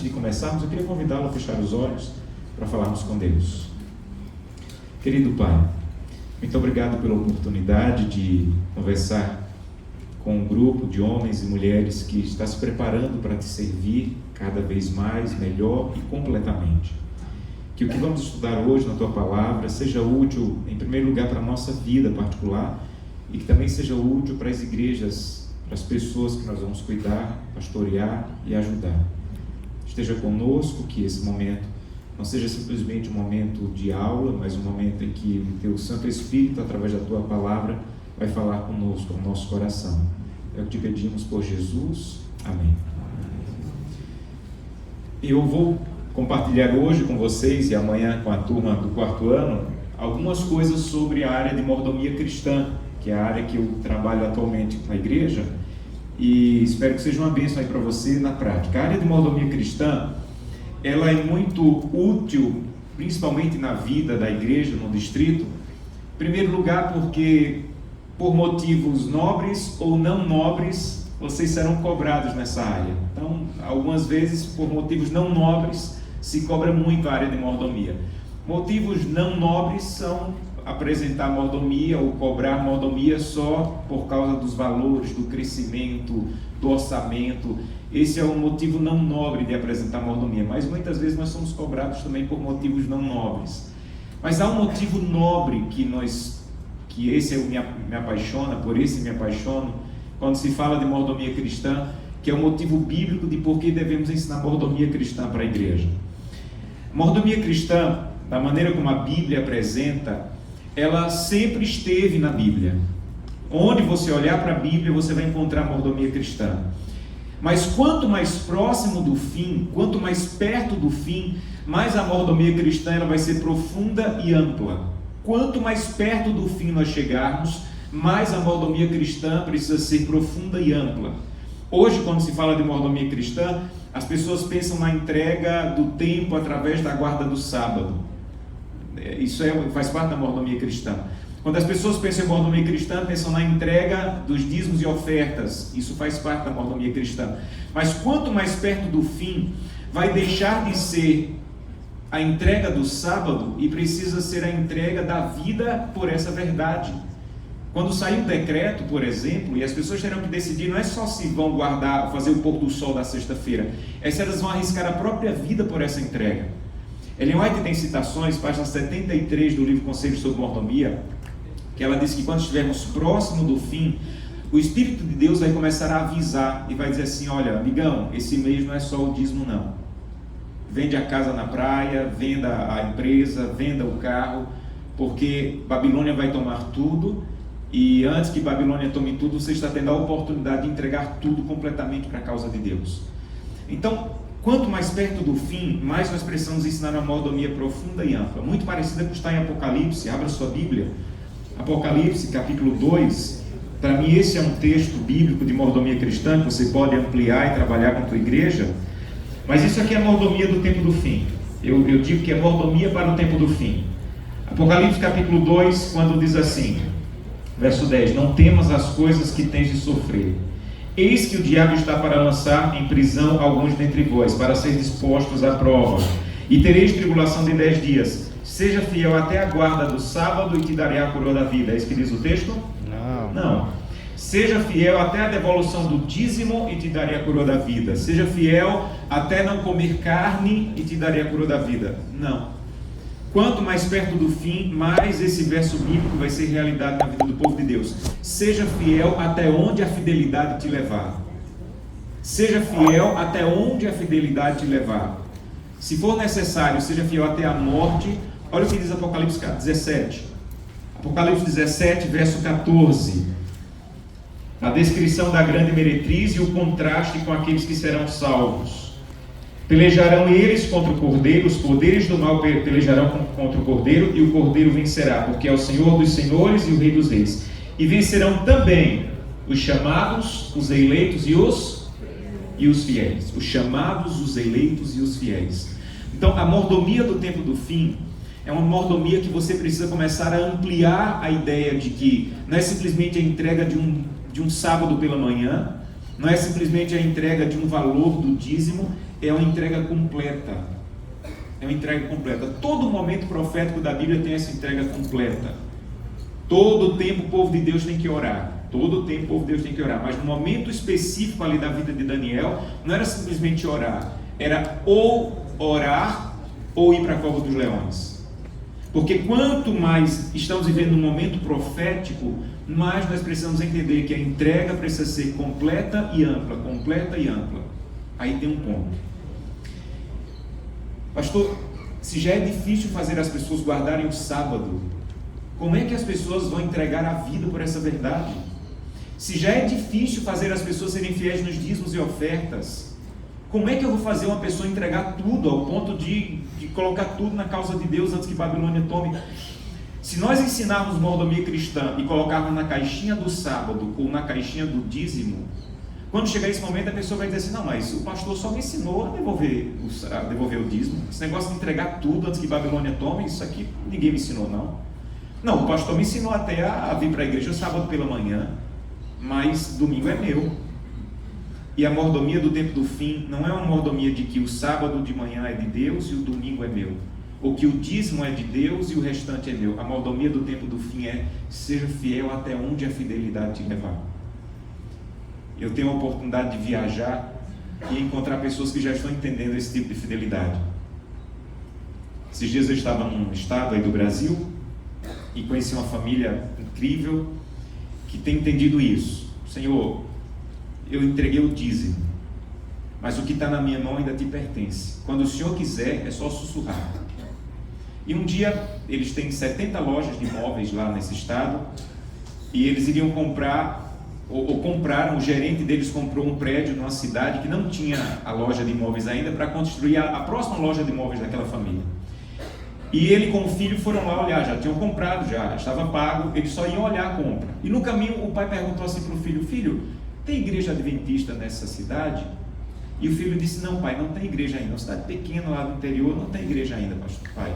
de começarmos, eu queria convidá-lo a fechar os olhos para falarmos com Deus. Querido Pai, muito obrigado pela oportunidade de conversar com um grupo de homens e mulheres que está se preparando para te servir cada vez mais, melhor e completamente. Que o que vamos estudar hoje na Tua Palavra seja útil, em primeiro lugar, para a nossa vida particular e que também seja útil para as igrejas, para as pessoas que nós vamos cuidar, pastorear e ajudar. Esteja conosco, que esse momento não seja simplesmente um momento de aula, mas um momento em que o Teu Santo Espírito, através da Tua Palavra, vai falar conosco, ao nosso coração. É o que te pedimos por Jesus. Amém. Eu vou compartilhar hoje com vocês e amanhã com a turma do 4º ano algumas coisas sobre a área de mordomia cristã, que é a área que eu trabalho atualmente na igreja, e espero que seja uma bênção aí para você na prática. A área de mordomia cristã, ela é muito útil, principalmente na vida da igreja, no distrito. Em primeiro lugar, porque por motivos nobres ou não nobres, vocês serão cobrados nessa área. Então, algumas vezes, por motivos não nobres, se cobra muito a área de mordomia. Motivos não nobres são apresentar mordomia ou cobrar mordomia só por causa dos valores, do crescimento, do orçamento. Esse é um motivo não nobre de apresentar mordomia, mas muitas vezes nós somos cobrados também por motivos não nobres. Mas há um motivo nobre que esse me apaixona, por esse me apaixono, quando se fala de mordomia cristã, que é o motivo bíblico de por que devemos ensinar mordomia cristã para a igreja. Mordomia cristã, da maneira como a Bíblia apresenta, ela sempre esteve na Bíblia. Onde você olhar para a Bíblia, você vai encontrar mordomia cristã. Mas quanto mais próximo do fim, quanto mais perto do fim, mais a mordomia cristã ela vai ser profunda e ampla. Quanto mais perto do fim nós chegarmos, mais a mordomia cristã precisa ser profunda e ampla. Hoje, quando se fala de mordomia cristã, as pessoas pensam na entrega do tempo através da guarda do sábado. Isso faz parte da mordomia cristã. Quando as pessoas pensam em mordomia cristã, pensam na entrega dos dízimos e ofertas. Isso faz parte da mordomia cristã. Mas quanto mais perto do fim, vai deixar de ser a entrega do sábado e precisa ser a entrega da vida por essa verdade. Quando sair um decreto, por exemplo, e as pessoas terão que decidir, não é só se vão guardar, fazer o pôr do sol da sexta-feira, é se elas vão arriscar a própria vida por essa entrega. Ellen White tem citações, página 73 do livro Conselhos sobre Mordomia, que ela diz que quando estivermos próximo do fim, o Espírito de Deus vai começar a avisar e vai dizer assim: olha, amigão, esse mês não é só o dízimo não. Vende a casa na praia, venda a empresa, venda o carro, porque Babilônia vai tomar tudo, e antes que Babilônia tome tudo, você está tendo a oportunidade de entregar tudo completamente para a causa de Deus. Então, quanto mais perto do fim, mais nós precisamos ensinar uma mordomia profunda e ampla, muito parecida com o que está em Apocalipse. Abra sua Bíblia, Apocalipse capítulo 2, para mim esse é um texto bíblico de mordomia cristã, que você pode ampliar e trabalhar com a tua igreja, mas isso aqui é a mordomia do tempo do fim. Eu digo que é mordomia para o tempo do fim. Apocalipse capítulo 2, quando diz assim, verso 10, não temas as coisas que tens de sofrer. Eis que o diabo está para lançar em prisão alguns dentre vós, para ser dispostos à prova, e tereis tribulação de 10 dias. Seja fiel até a guarda do sábado e te darei a coroa da vida. É isso que diz o texto? Não. Seja fiel até a devolução do dízimo e te darei a coroa da vida. Seja fiel até não comer carne e te darei a coroa da vida. Não. Quanto mais perto do fim, mais esse verso bíblico vai ser realidade na vida do povo de Deus. Seja fiel até onde a fidelidade te levar. Seja fiel até onde a fidelidade te levar. Se for necessário, seja fiel até a morte. Olha o que diz Apocalipse 17. Apocalipse 17, verso 14. A descrição da grande meretriz e o contraste com aqueles que serão salvos. Pelejarão eles contra o cordeiro, os poderes do mal pelejarão contra o cordeiro, e o cordeiro vencerá, porque é o Senhor dos senhores e o Rei dos reis. E vencerão também os chamados, os eleitos e os fiéis. Os chamados, os eleitos e os fiéis. Então, a mordomia do tempo do fim é uma mordomia que você precisa começar a ampliar a ideia de que não é simplesmente a entrega de um sábado pela manhã, não é simplesmente a entrega de um valor do dízimo, é uma entrega completa. É uma entrega completa. Todo momento profético da Bíblia tem essa entrega completa. Todo o tempo o povo de Deus tem que orar. Todo o tempo o povo de Deus tem que orar. Mas no momento específico ali da vida de Daniel, não era simplesmente orar. Era ou orar ou ir para a cova dos leões. Porque quanto mais estamos vivendo um momento profético, mais nós precisamos entender que a entrega precisa ser completa e ampla. Completa e ampla. Aí tem um ponto. Pastor, se já é difícil fazer as pessoas guardarem o sábado, como é que as pessoas vão entregar a vida por essa verdade? Se já é difícil fazer as pessoas serem fiéis nos dízimos e ofertas, como é que eu vou fazer uma pessoa entregar tudo ao ponto de colocar tudo na causa de Deus antes que Babilônia tome? Se nós ensinarmos mordomia cristã e colocarmos na caixinha do sábado ou na caixinha do dízimo, quando chegar esse momento a pessoa vai dizer assim, não, mas o pastor só me ensinou a devolver o dízimo. Esse negócio de entregar tudo antes que Babilônia tome, isso aqui ninguém me ensinou não. Não, o pastor me ensinou até a vir para a igreja sábado pela manhã, mas domingo é meu. E a mordomia do tempo do fim não é uma mordomia de que o sábado de manhã é de Deus e o domingo é meu, ou que o dízimo é de Deus e o restante é meu. A mordomia do tempo do fim é seja fiel até onde a fidelidade te levar. Eu tenho a oportunidade de viajar e encontrar pessoas que já estão entendendo esse tipo de fidelidade. Esses dias eu estava num estado aí do Brasil e conheci uma família incrível que tem entendido isso. Senhor, eu entreguei o dízimo, mas o que está na minha mão ainda te pertence. Quando o Senhor quiser, é só sussurrar. E um dia, eles têm 70 lojas de imóveis lá nesse estado, e eles iriam comprar, ou compraram, o gerente deles comprou um prédio numa cidade que não tinha a loja de imóveis ainda, para construir a próxima loja de imóveis daquela família. E ele com o filho foram lá olhar, já tinham comprado, já estava pago, eles só iam olhar a compra. E no caminho o pai perguntou assim para o filho, filho, tem igreja adventista nessa cidade? E o filho disse, não pai, não tem igreja ainda, uma cidade pequena lá no interior, não tem igreja ainda, pastor pai.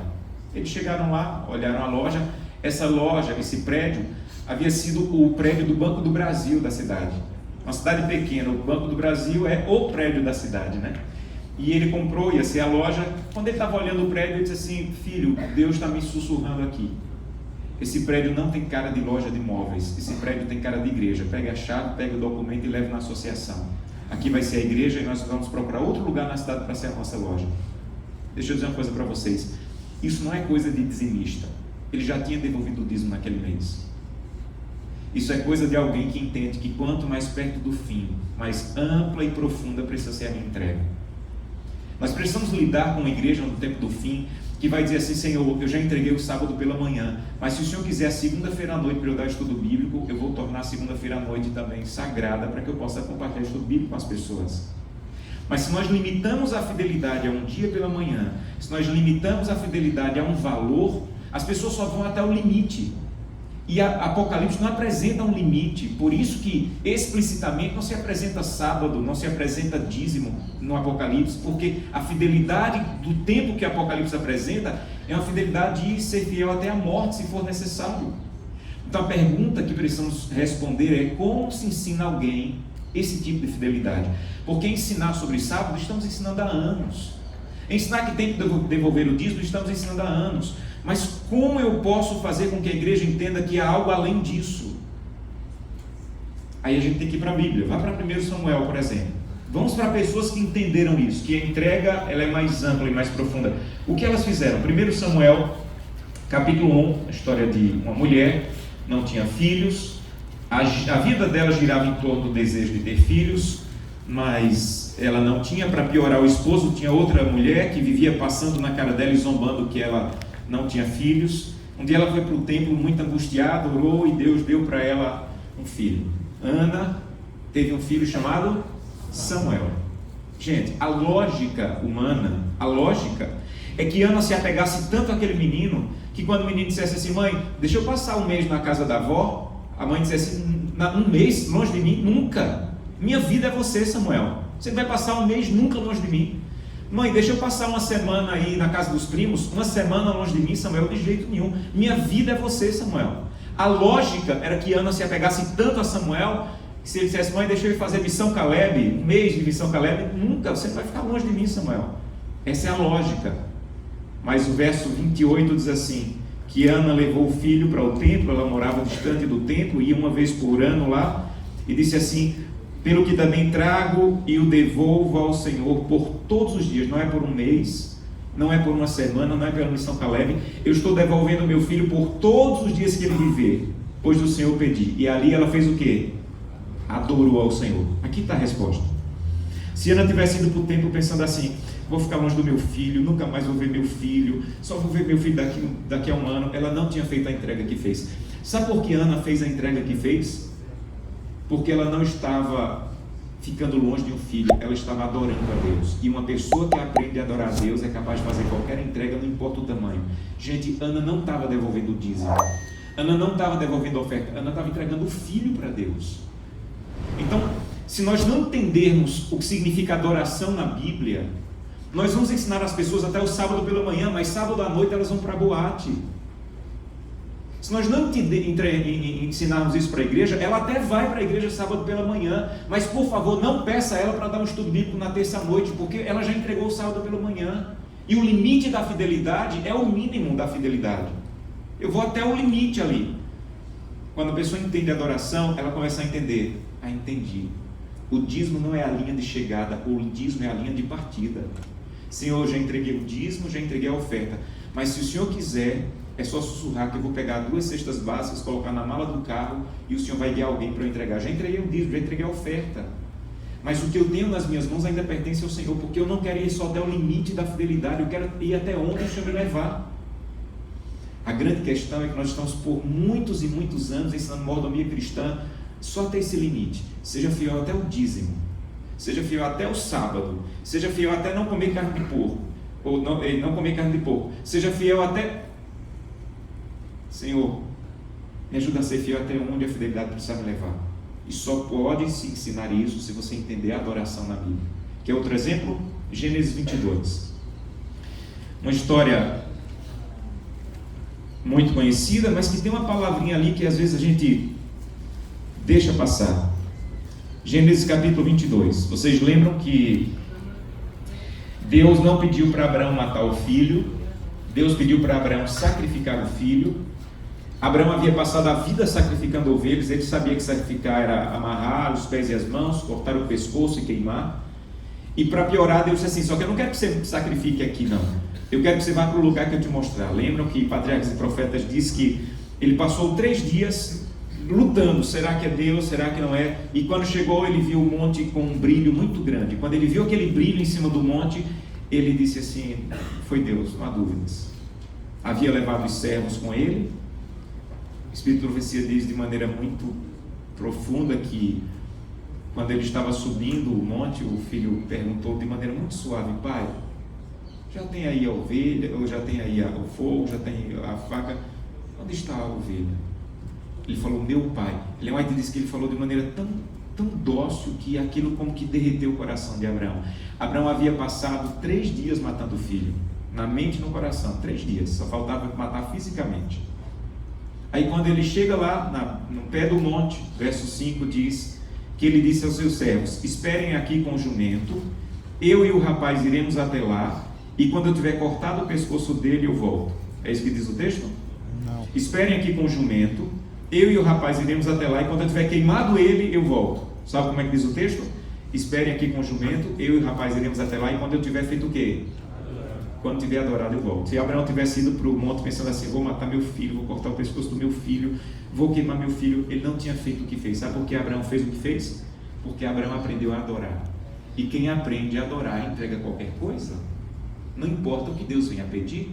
Eles chegaram lá, olharam a loja, essa loja, esse prédio, havia sido o prédio do Banco do Brasil da cidade. Uma cidade pequena, o Banco do Brasil é o prédio da cidade, né? E ele comprou, ia ser a loja. Quando ele estava olhando o prédio, ele disse assim, filho, Deus está me sussurrando aqui. Esse prédio não tem cara de loja de imóveis, esse prédio tem cara de igreja. Pega a chave, pega o documento e leva na associação. Aqui vai ser a igreja e nós vamos procurar outro lugar na cidade para ser a nossa loja. Deixa eu dizer uma coisa para vocês. Isso não é coisa de dizimista. Ele já tinha devolvido o dízimo naquele mês. Isso é coisa de alguém que entende que quanto mais perto do fim, mais ampla e profunda precisa ser a minha entrega. Nós precisamos lidar com uma igreja no tempo do fim, que vai dizer assim, Senhor, eu já entreguei o sábado pela manhã, mas se o Senhor quiser segunda-feira à noite para eu dar estudo bíblico, eu vou tornar segunda-feira à noite também sagrada, para que eu possa compartilhar estudo bíblico com as pessoas. Mas se nós limitamos a fidelidade a um dia pela manhã, se nós limitamos a fidelidade a um valor, as pessoas só vão até o limite. E Apocalipse não apresenta um limite, por isso que explicitamente não se apresenta sábado, não se apresenta dízimo no Apocalipse, porque a fidelidade do tempo que Apocalipse apresenta é uma fidelidade de ser fiel até a morte, se for necessário. Então a pergunta que precisamos responder é como se ensina alguém esse tipo de fidelidade? Porque ensinar sobre sábado estamos ensinando há anos. Ensinar que tem que devolver o dízimo estamos ensinando há anos. Mas como eu posso fazer com que a igreja entenda que há algo além disso? Aí a gente tem que ir para a Bíblia. Vá para 1 Samuel, por exemplo. Vamos para pessoas que entenderam isso, que a entrega ela é mais ampla e mais profunda. O que elas fizeram? 1 Samuel, capítulo 1, a história de uma mulher, não tinha filhos, a vida dela girava em torno do desejo de ter filhos, mas ela não tinha. Para piorar, o esposo tinha outra mulher que vivia passando na cara dela e zombando que ela não tinha filhos. Um dia ela foi para o templo muito angustiada, orou e Deus deu para ela um filho. Ana teve um filho chamado Samuel. Gente, a lógica humana, a lógica é que Ana se apegasse tanto àquele menino, que quando o menino dissesse assim, mãe, deixa eu passar um mês na casa da avó, a mãe dissesse, um mês longe de mim? Nunca, minha vida é você, Samuel, você vai passar um mês nunca longe de mim. Mãe, deixa eu passar uma semana aí na casa dos primos, uma semana longe de mim, Samuel, de jeito nenhum, minha vida é você, Samuel. A lógica era que Ana se apegasse tanto a Samuel, Se ele dissesse, mãe, deixa eu ir fazer missão Caleb, um mês de missão Caleb, nunca, você vai ficar longe de mim, Samuel. Essa é a lógica. Mas o verso 28 diz assim, que Ana levou o filho para o templo, ela morava distante do templo, ia uma vez por ano lá, e disse assim, pelo que também trago e o devolvo ao Senhor por todos os dias, não é por um mês, não é por uma semana, não é pela missão Caleb, eu estou devolvendo meu filho por todos os dias que ele viver, pois do Senhor pedi. E ali ela fez o quê? Adorou ao Senhor. Aqui está a resposta. Se Ana tivesse ido para o templo pensando assim, vou ficar longe do meu filho, nunca mais vou ver meu filho, só vou ver meu filho daqui a um ano, ela não tinha feito a entrega que fez. Sabe por que Ana fez a entrega que fez? Porque ela não estava ficando longe de um filho, ela estava adorando a Deus. E uma pessoa que aprende a adorar a Deus é capaz de fazer qualquer entrega, não importa o tamanho. Gente, Ana não estava devolvendo o dízimo, Ana não estava devolvendo a oferta, Ana estava entregando o filho para Deus. Então, se nós não entendermos o que significa adoração na Bíblia, nós vamos ensinar as pessoas até o sábado pela manhã, mas sábado à noite elas vão para a boate. Se nós não ensinarmos isso para a igreja, ela até vai para a igreja sábado pela manhã, mas por favor não peça a ela para dar um estudo bíblico na terça-noite, porque ela já entregou o sábado pela manhã, e o limite da fidelidade é o mínimo da fidelidade. Eu vou até o limite ali. Quando a pessoa entende a adoração, ela começa a entender, entendi, o dízimo não é a linha de chegada, o dízimo é a linha de partida. Senhor, já entreguei o dízimo, já entreguei a oferta, mas se o Senhor quiser, é só sussurrar que eu vou pegar 2 cestas básicas, colocar na mala do carro e o Senhor vai guiar alguém para eu entregar. Já entreguei o dízimo, já entreguei a oferta, mas o que eu tenho nas minhas mãos ainda pertence ao Senhor, porque eu não quero ir só até o limite da fidelidade, eu quero ir até onde o Senhor me levar. A grande questão é que nós estamos por muitos e muitos anos ensinando mordomia cristã só até esse limite. Seja fiel até o dízimo, seja fiel até o sábado, seja fiel até não comer carne de porco, ou não comer carne de porco, seja fiel até... Senhor, me ajuda a ser fiel até onde a fidelidade precisa me levar. E só pode se ensinar isso se você entender a adoração na Bíblia. Quer outro exemplo? Gênesis 22. Uma história muito conhecida, mas que tem uma palavrinha ali que às vezes a gente deixa passar. Gênesis capítulo 22. Vocês lembram que Deus não pediu para Abraão matar o filho, Deus pediu para Abraão sacrificar o filho. Abraão havia passado a vida sacrificando ovelhas, ele sabia que sacrificar era amarrar os pés e as mãos, cortar o pescoço e queimar. E para piorar, Deus disse assim, só que eu não quero que você sacrifique aqui não, eu quero que você vá para o lugar que eu te mostrar. Lembram que Patriarcas e Profetas diz que ele passou 3 dias lutando, será que é Deus, será que não é? E quando chegou, ele viu o monte com um brilho muito grande. Quando ele viu aquele brilho em cima do monte, ele disse assim, foi Deus, não há dúvidas. Havia levado os servos com ele. O Espírito de Profecia diz de maneira muito profunda que quando ele estava subindo o monte, o filho perguntou de maneira muito suave, pai, já tem aí a ovelha, ou já tem aí o fogo, já tem a faca, onde está a ovelha? Ele falou, meu pai. Ellen White diz que ele falou de maneira tão dócil que aquilo como que derreteu o coração de Abraão. Abraão havia passado 3 dias matando o filho, na mente e no coração, 3 dias, só faltava matar fisicamente. Aí quando ele chega lá no pé do monte, verso 5 diz que ele disse aos seus servos, esperem aqui com o jumento, eu e o rapaz iremos até lá, e quando eu tiver cortado o pescoço dele eu volto. É isso que diz o texto? Não. Esperem aqui com o jumento, eu e o rapaz iremos até lá, e quando eu tiver queimado ele eu volto. Sabe como é que diz o texto? Esperem aqui com o jumento, eu e o rapaz iremos até lá, e quando eu tiver feito o quê? Quando tiver adorado eu volto. Se Abraão tivesse ido para o monte pensando assim, vou matar meu filho, vou cortar o pescoço do meu filho, vou queimar meu filho, ele não tinha feito o que fez. Sabe por que Abraão fez o que fez? Porque Abraão aprendeu a adorar. E quem aprende a adorar entrega qualquer coisa, não importa o que Deus venha pedir.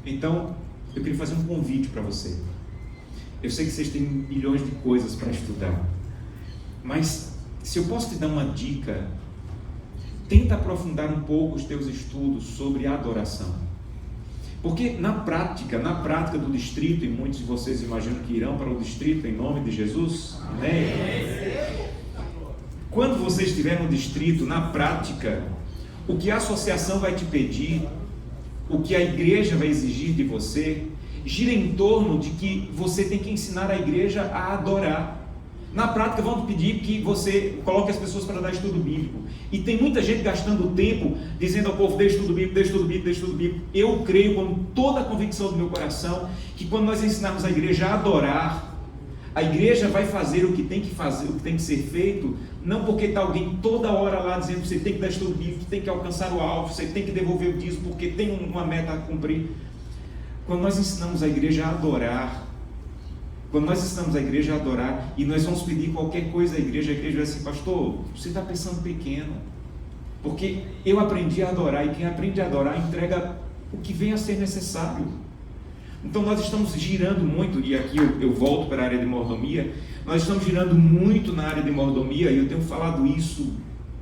Então eu queria fazer um convite para você. Eu sei que vocês têm milhões de coisas para estudar, mas se eu posso te dar uma dica, tenta aprofundar um pouco os teus estudos sobre adoração. Porque na prática do distrito, e muitos de vocês imaginam que irão para o distrito em nome de Jesus, né? Quando você estiver no distrito, na prática, o que a associação vai te pedir, o que a igreja vai exigir de você, gira em torno de que você tem que ensinar a igreja a adorar. Na prática vão pedir que você coloque as pessoas para dar estudo bíblico. E tem muita gente gastando tempo dizendo ao povo: dê estudo bíblico, dê estudo bíblico, dê estudo bíblico. Eu creio com toda a convicção do meu coração que quando nós ensinarmos a igreja a adorar, a igreja vai fazer o que tem que fazer, o que tem que ser feito, não porque está alguém toda hora lá dizendo que você tem que dar estudo bíblico, tem que alcançar o alvo, você tem que devolver o dízimo porque tem uma meta a cumprir. Quando nós ensinamos a igreja a adorar, e nós vamos pedir qualquer coisa à igreja, a igreja vai assim: pastor, você está pensando pequeno, porque eu aprendi a adorar, e quem aprende a adorar entrega o que vem a ser necessário. Então nós estamos girando muito, e aqui eu volto para a área de mordomia, nós estamos girando muito na área de mordomia, e eu tenho falado isso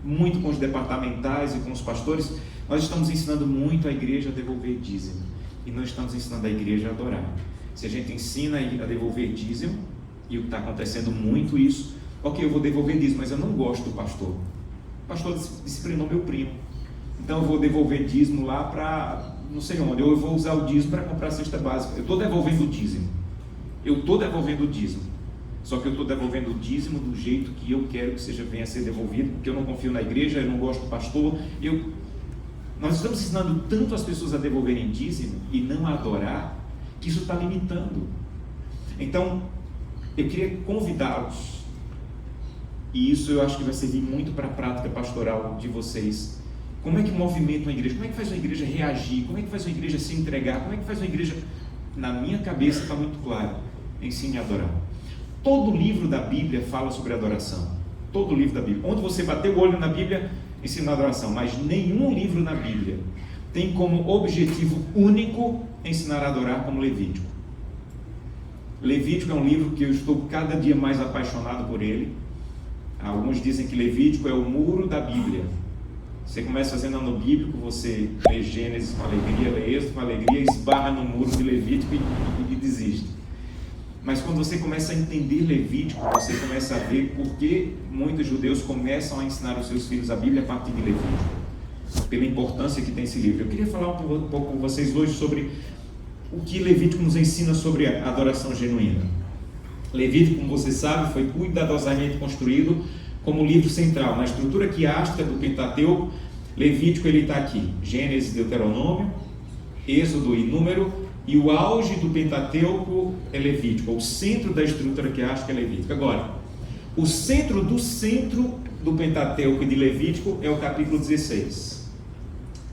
muito com os departamentais e com os pastores. Nós estamos ensinando muito a igreja a devolver dízimo, e nós estamos ensinando a igreja a adorar. Se a gente ensina a devolver dízimo, e o que está acontecendo muito isso, ok, eu vou devolver dízimo, mas eu não gosto do pastor. O pastor disciplinou meu primo, então eu vou devolver dízimo lá para não sei onde, ou eu vou usar o dízimo para comprar a cesta básica. Eu estou devolvendo o dízimo, só que eu estou devolvendo o dízimo do jeito que eu quero que venha a ser devolvido, porque eu não confio na igreja, eu não gosto do pastor. Nós estamos ensinando tanto as pessoas a devolverem dízimo e não a adorar, que isso está limitando. Então, eu queria convidá-los, e isso eu acho que vai servir muito para a prática pastoral de vocês. Como é que movimenta uma igreja? Como é que faz uma igreja reagir? Como é que faz uma igreja se entregar? Como é que faz uma igreja... Na minha cabeça está muito claro: ensine a adorar. Todo livro da Bíblia fala sobre adoração. Todo livro da Bíblia. Onde você bater o olho na Bíblia, ensina a adoração. Mas nenhum livro na Bíblia tem como objetivo único ensinar a adorar como Levítico. Levítico é um livro que eu estou cada dia mais apaixonado por ele. Alguns dizem que Levítico é o muro da Bíblia. Você começa fazendo ano bíblico, você lê Gênesis com alegria, lê Êxodo com alegria, esbarra no muro de Levítico e desiste. Mas quando você começa a entender Levítico, você começa a ver por que muitos judeus começam a ensinar os seus filhos a Bíblia a partir de Levítico, pela importância que tem esse livro. Eu queria falar um pouco com vocês hoje sobre o que Levítico nos ensina sobre a adoração genuína. Levítico, como você sabe, foi cuidadosamente construído como livro central. Na estrutura quiástica do Pentateuco, Levítico está aqui: Gênesis, Deuteronômio, Êxodo e Número, e o auge do Pentateuco é Levítico. O centro da estrutura quiástica é Levítico. Agora, o centro do Pentateuco e de Levítico é o capítulo 16,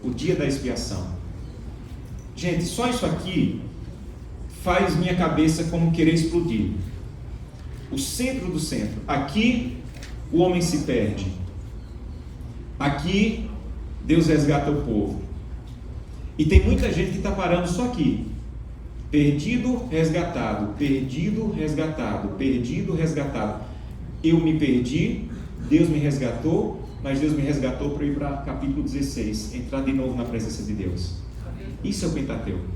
o dia da expiação. Gente, só isso aqui faz minha cabeça como querer explodir. O centro do centro. Aqui o homem se perde. Aqui Deus resgata o povo. E tem muita gente que está parando só aqui. Perdido, resgatado. Perdido, resgatado. Perdido, resgatado. Eu me perdi, Deus me resgatou, mas Deus me resgatou para ir para capítulo 16, entrar de novo na presença de Deus. Isso é o Pentateuco.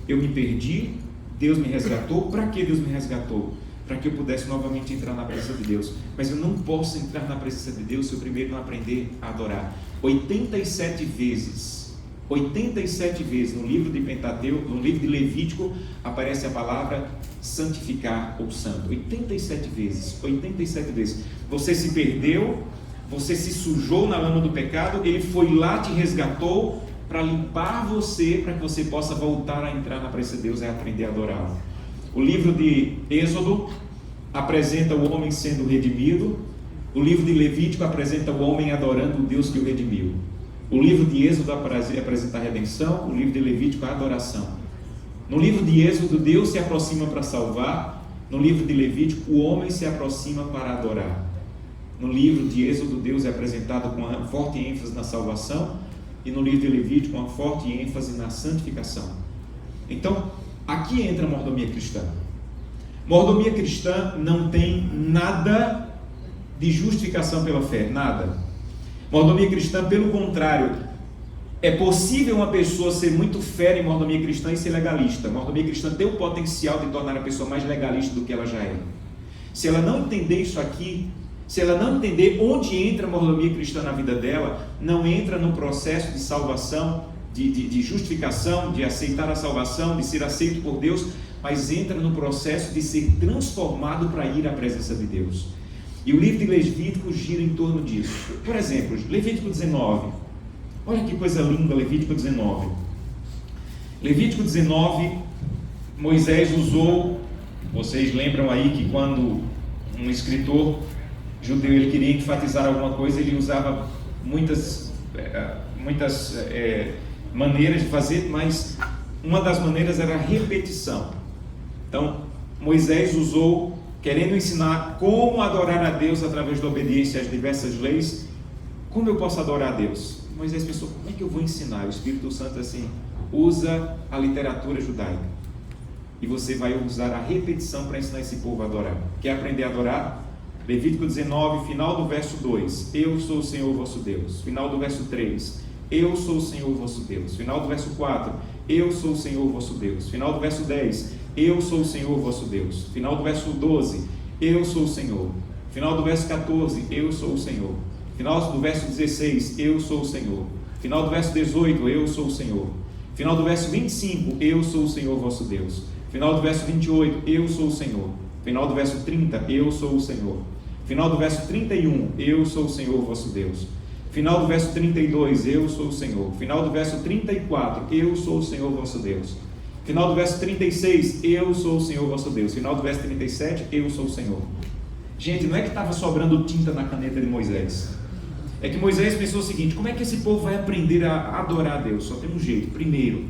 Eu me perdi, Deus me resgatou. Para que Deus me resgatou? Para que eu pudesse novamente entrar na presença de Deus. Mas eu não posso entrar na presença de Deus se eu primeiro não aprender a adorar. 87 vezes no livro de Pentateuco, no livro de Levítico, aparece a palavra santificar ou santo. 87 vezes. Você se perdeu, você se sujou na lama do pecado, Ele foi lá, te resgatou para limpar você, para que você possa voltar a entrar na presença de Deus e aprender a adorá-lo. O livro de Êxodo apresenta o homem sendo redimido. O livro de Levítico apresenta o homem adorando o Deus que o redimiu. O livro de Êxodo apresenta a redenção. O livro de Levítico a adoração. No livro de Êxodo, Deus se aproxima para salvar. No livro de Levítico, o homem se aproxima para adorar. No livro de Êxodo, Deus é apresentado com uma forte ênfase na salvação. E no livro de Levítico, uma forte ênfase na santificação. Então, aqui entra a mordomia cristã. Mordomia cristã não tem nada de justificação pela fé, nada. Mordomia cristã, pelo contrário, é possível uma pessoa ser muito fera em mordomia cristã e ser legalista. Mordomia cristã tem o potencial de tornar a pessoa mais legalista do que ela já é. Se ela não entender isso aqui, se ela não entender onde entra a mordomia cristã na vida dela, não entra no processo de salvação, de justificação, de aceitar a salvação, de ser aceito por Deus, mas entra no processo de ser transformado para ir à presença de Deus. E o livro de Levítico gira em torno disso. Por exemplo, Levítico 19. Olha que coisa linda, Levítico 19. Levítico 19, Moisés usou, vocês lembram aí que quando um escritor judeu ele queria enfatizar alguma coisa, ele usava muitas maneiras de fazer, mas uma das maneiras era a repetição. Então, Moisés usou, querendo ensinar como adorar a Deus através da obediência às diversas leis. Como eu posso adorar a Deus? Moisés pensou, como é que eu vou ensinar? O Espírito Santo assim, usa a literatura judaica. E você vai usar a repetição para ensinar esse povo a adorar. Quer aprender a adorar? Levítico 19, final do verso 2. Eu sou o Senhor vosso Deus. Final do verso 3. Eu sou o Senhor vosso Deus. Final do verso 4. Eu sou o Senhor vosso Deus. Final do verso 10. Eu sou o Senhor vosso Deus. Final do verso 12. Eu sou o Senhor. Final do verso 14. Eu sou o Senhor. Final do verso 16. Eu sou o Senhor. Final do verso 18. Eu sou o Senhor. Final do verso 25. Eu sou o Senhor vosso Deus. Final do verso 28. Eu sou o Senhor. Final do verso 30. Eu sou o Senhor. Final do verso 31. Eu sou o Senhor vosso Deus. Final do verso 32, eu sou o Senhor. Final do verso 34, eu sou o Senhor vosso Deus. Final do verso 36, eu sou o Senhor vosso Deus. Final do verso 37, eu sou o Senhor. Gente, não é que estava sobrando tinta na caneta de Moisés. É que Moisés pensou o seguinte, como é que esse povo vai aprender a adorar a Deus? Só tem um jeito. Primeiro,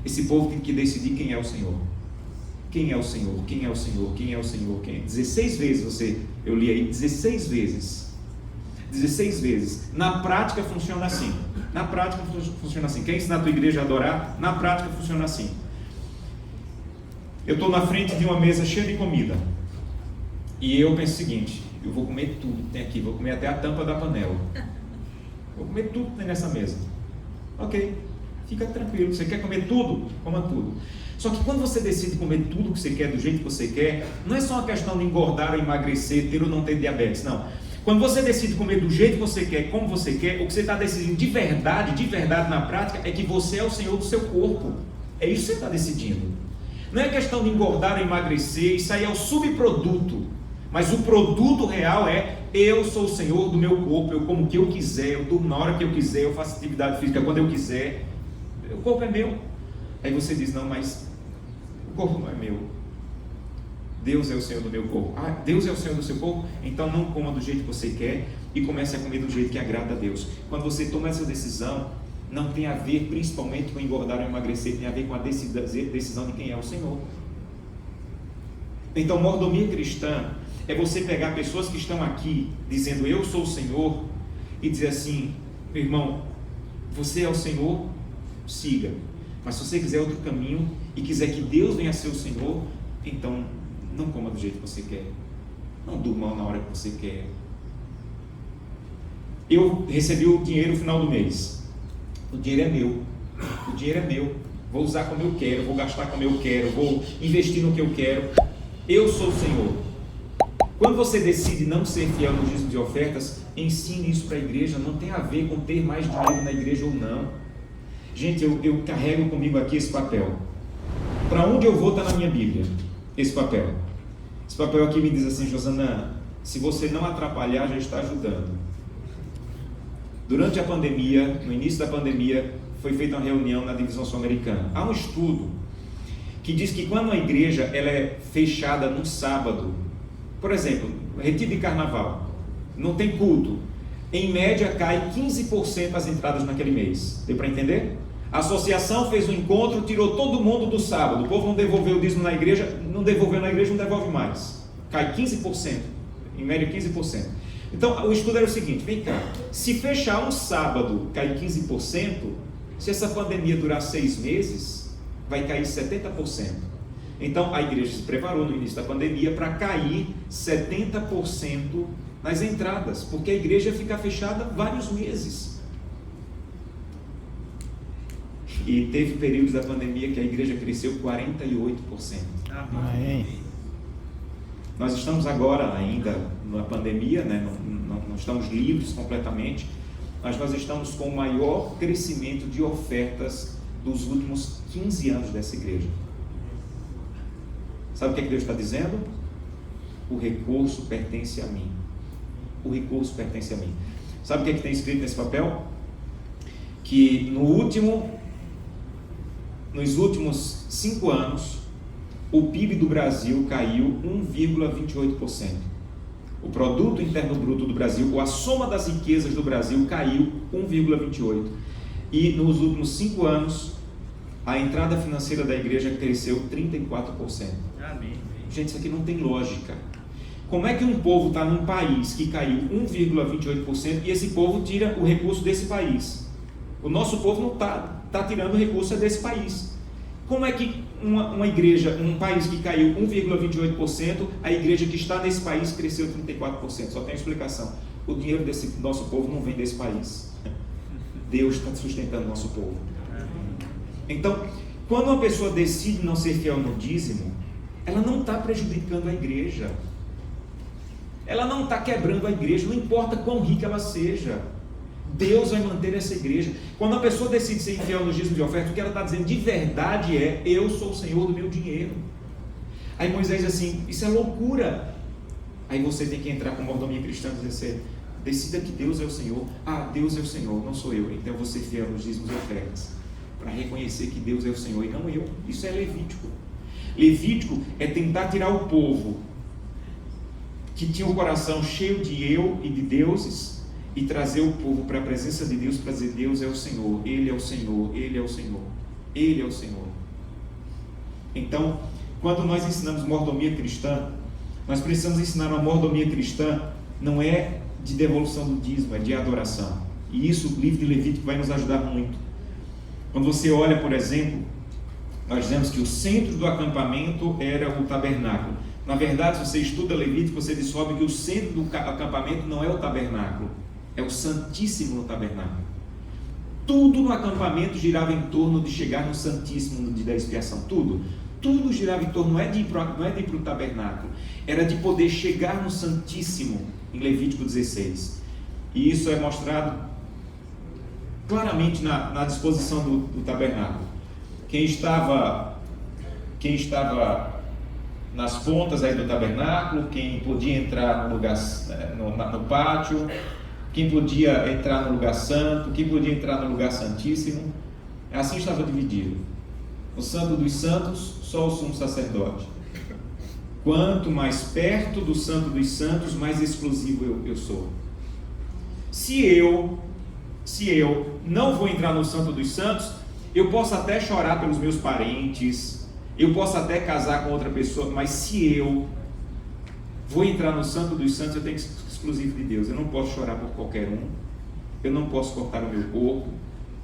esse povo tem que decidir quem é o Senhor. Quem é o Senhor? Quem é o Senhor? Quem é o Senhor? Quem é? 16 vezes eu li aí, 16 vezes. 16 vezes. Na prática funciona assim. Na prática funciona assim. Quer ensinar a tua igreja a adorar? Na prática funciona assim. Eu estou na frente de uma mesa cheia de comida. E eu penso o seguinte, eu vou comer tudo que tem aqui, vou comer até a tampa da panela. Vou comer tudo que tem nessa mesa. Ok, fica tranquilo. Você quer comer tudo? Coma tudo. Só que quando você decide comer tudo que você quer, do jeito que você quer, não é só uma questão de engordar ou emagrecer, ter ou não ter diabetes, não. Quando você decide comer do jeito que você quer, como você quer, o que você está decidindo de verdade na prática, é que você é o Senhor do seu corpo. É isso que você está decidindo. Não é questão de engordar ou emagrecer, isso aí é o subproduto. Mas o produto real é, eu sou o Senhor do meu corpo, eu como o que eu quiser, eu durmo na hora que eu quiser, eu faço atividade física quando eu quiser. O corpo é meu. Aí você diz, não, mas o corpo não é meu. Deus é o Senhor do meu corpo. Ah, Deus é o Senhor do seu corpo? Então não coma do jeito que você quer e comece a comer do jeito que agrada a Deus. Quando você toma essa decisão, não tem a ver principalmente com engordar ou emagrecer, tem a ver com a decisão de quem é o Senhor. Então, mordomia cristã é você pegar pessoas que estão aqui dizendo eu sou o Senhor e dizer assim, meu irmão, você é o Senhor, siga. Mas se você quiser outro caminho e quiser que Deus venha a ser o Senhor, então não coma do jeito que você quer. Não durma na hora que você quer. Eu recebi o dinheiro no final do mês. O dinheiro é meu. O dinheiro é meu. Vou usar como eu quero, vou gastar como eu quero, vou investir no que eu quero. Eu sou o Senhor. Quando você decide não ser fiel no dízimo de ofertas, ensine isso para a igreja. Não tem a ver com ter mais dinheiro na igreja ou não. Gente, eu carrego comigo aqui esse papel. Para onde eu vou está na minha Bíblia. Esse papel. Esse papel aqui me diz assim, Josana, se você não atrapalhar, já está ajudando. Durante a pandemia, no início da pandemia, foi feita uma reunião na divisão sul-americana. Há um estudo que diz que quando a igreja ela é fechada num sábado, por exemplo, retiro de carnaval, não tem culto, em média cai 15% as entradas naquele mês. Deu para entender? A associação fez um encontro, tirou todo mundo do sábado, o povo não devolveu o dízimo na igreja, não devolveu na igreja, não devolve mais. Cai 15%, em média 15%. Então o estudo era o seguinte, vem cá, se fechar um sábado, cair 15%, se essa pandemia durar 6 meses, vai cair 70%. Então a igreja se preparou no início da pandemia para cair 70% nas entradas, porque a igreja ia ficar fechada vários meses. E teve períodos da pandemia que a igreja cresceu 48%. Amém. Nós estamos agora ainda na pandemia, né? não estamos livres completamente, mas nós estamos com o maior crescimento de ofertas dos últimos 15 anos dessa igreja. Sabe o que Deus está dizendo? O recurso pertence a mim. o recurso pertence a mim. Sabe o que tem escrito nesse papel? Que nos últimos 5 anos, o PIB do Brasil caiu 1,28%. O produto interno bruto do Brasil, ou a soma das riquezas do Brasil, caiu 1,28%. E nos últimos 5 anos, a entrada financeira da igreja cresceu 34%. Amém. Gente, isso aqui não tem lógica. Como é que um povo está num país que caiu 1,28% e esse povo tira o recurso desse país? O nosso povo não está tirando o recurso desse país. Como é que uma igreja, um país que caiu 1,28%, a igreja que está nesse país cresceu 34%? Só tem explicação. O dinheiro desse nosso povo não vem desse país. Deus está sustentando o nosso povo. Então, quando uma pessoa decide não ser fiel no dízimo, ela não está prejudicando a igreja. Ela não está quebrando a igreja, não importa quão rica ela seja. Deus vai manter essa igreja. Quando a pessoa decide ser infiel no dízimo de oferta, o que ela está dizendo de verdade é: eu sou o Senhor do meu dinheiro. Aí Moisés diz assim: isso é loucura. Aí você tem que entrar com mordomia cristã e dizer assim: decida que Deus é o Senhor. Ah, Deus é o Senhor, não sou eu. Então eu vou ser fiel nos dízimos e ofertas, para reconhecer que Deus é o Senhor e não eu. Isso é Levítico. Levítico é tentar tirar o povo que tinha o coração cheio de eu e de deuses e trazer o povo para a presença de Deus, para dizer: Deus é o Senhor, Ele é o Senhor, Ele é o Senhor, Ele é o Senhor. Então, quando nós ensinamos mordomia cristã, nós precisamos ensinar uma mordomia cristã, não é de devolução do dízimo, é de adoração. E isso o livro de Levítico vai nos ajudar muito. Quando você olha, por exemplo, nós dizemos que o centro do acampamento era o tabernáculo. Na verdade, se você estuda Levítico, você descobre que o centro do acampamento não é o tabernáculo, é o Santíssimo no tabernáculo. Tudo no acampamento girava em torno de chegar no Santíssimo no dia da expiação. Tudo girava em torno, não é de ir para o tabernáculo, era de poder chegar no Santíssimo, em Levítico 16. E isso é mostrado claramente na disposição do tabernáculo. Quem estava nas pontas aí do tabernáculo, quem podia entrar no lugar, no pátio, quem podia entrar no lugar santo, quem podia entrar no lugar santíssimo, assim estava dividido. O santo dos santos, só o sumo sacerdote. Quanto mais perto do santo dos santos, mais exclusivo eu sou. Se eu não vou entrar no santo dos santos, eu posso até chorar pelos meus parentes, eu posso até casar com outra pessoa, mas se eu vou entrar no santo dos santos, eu tenho que ser exclusivo de Deus. Eu não posso chorar por qualquer um, eu não posso cortar o meu corpo,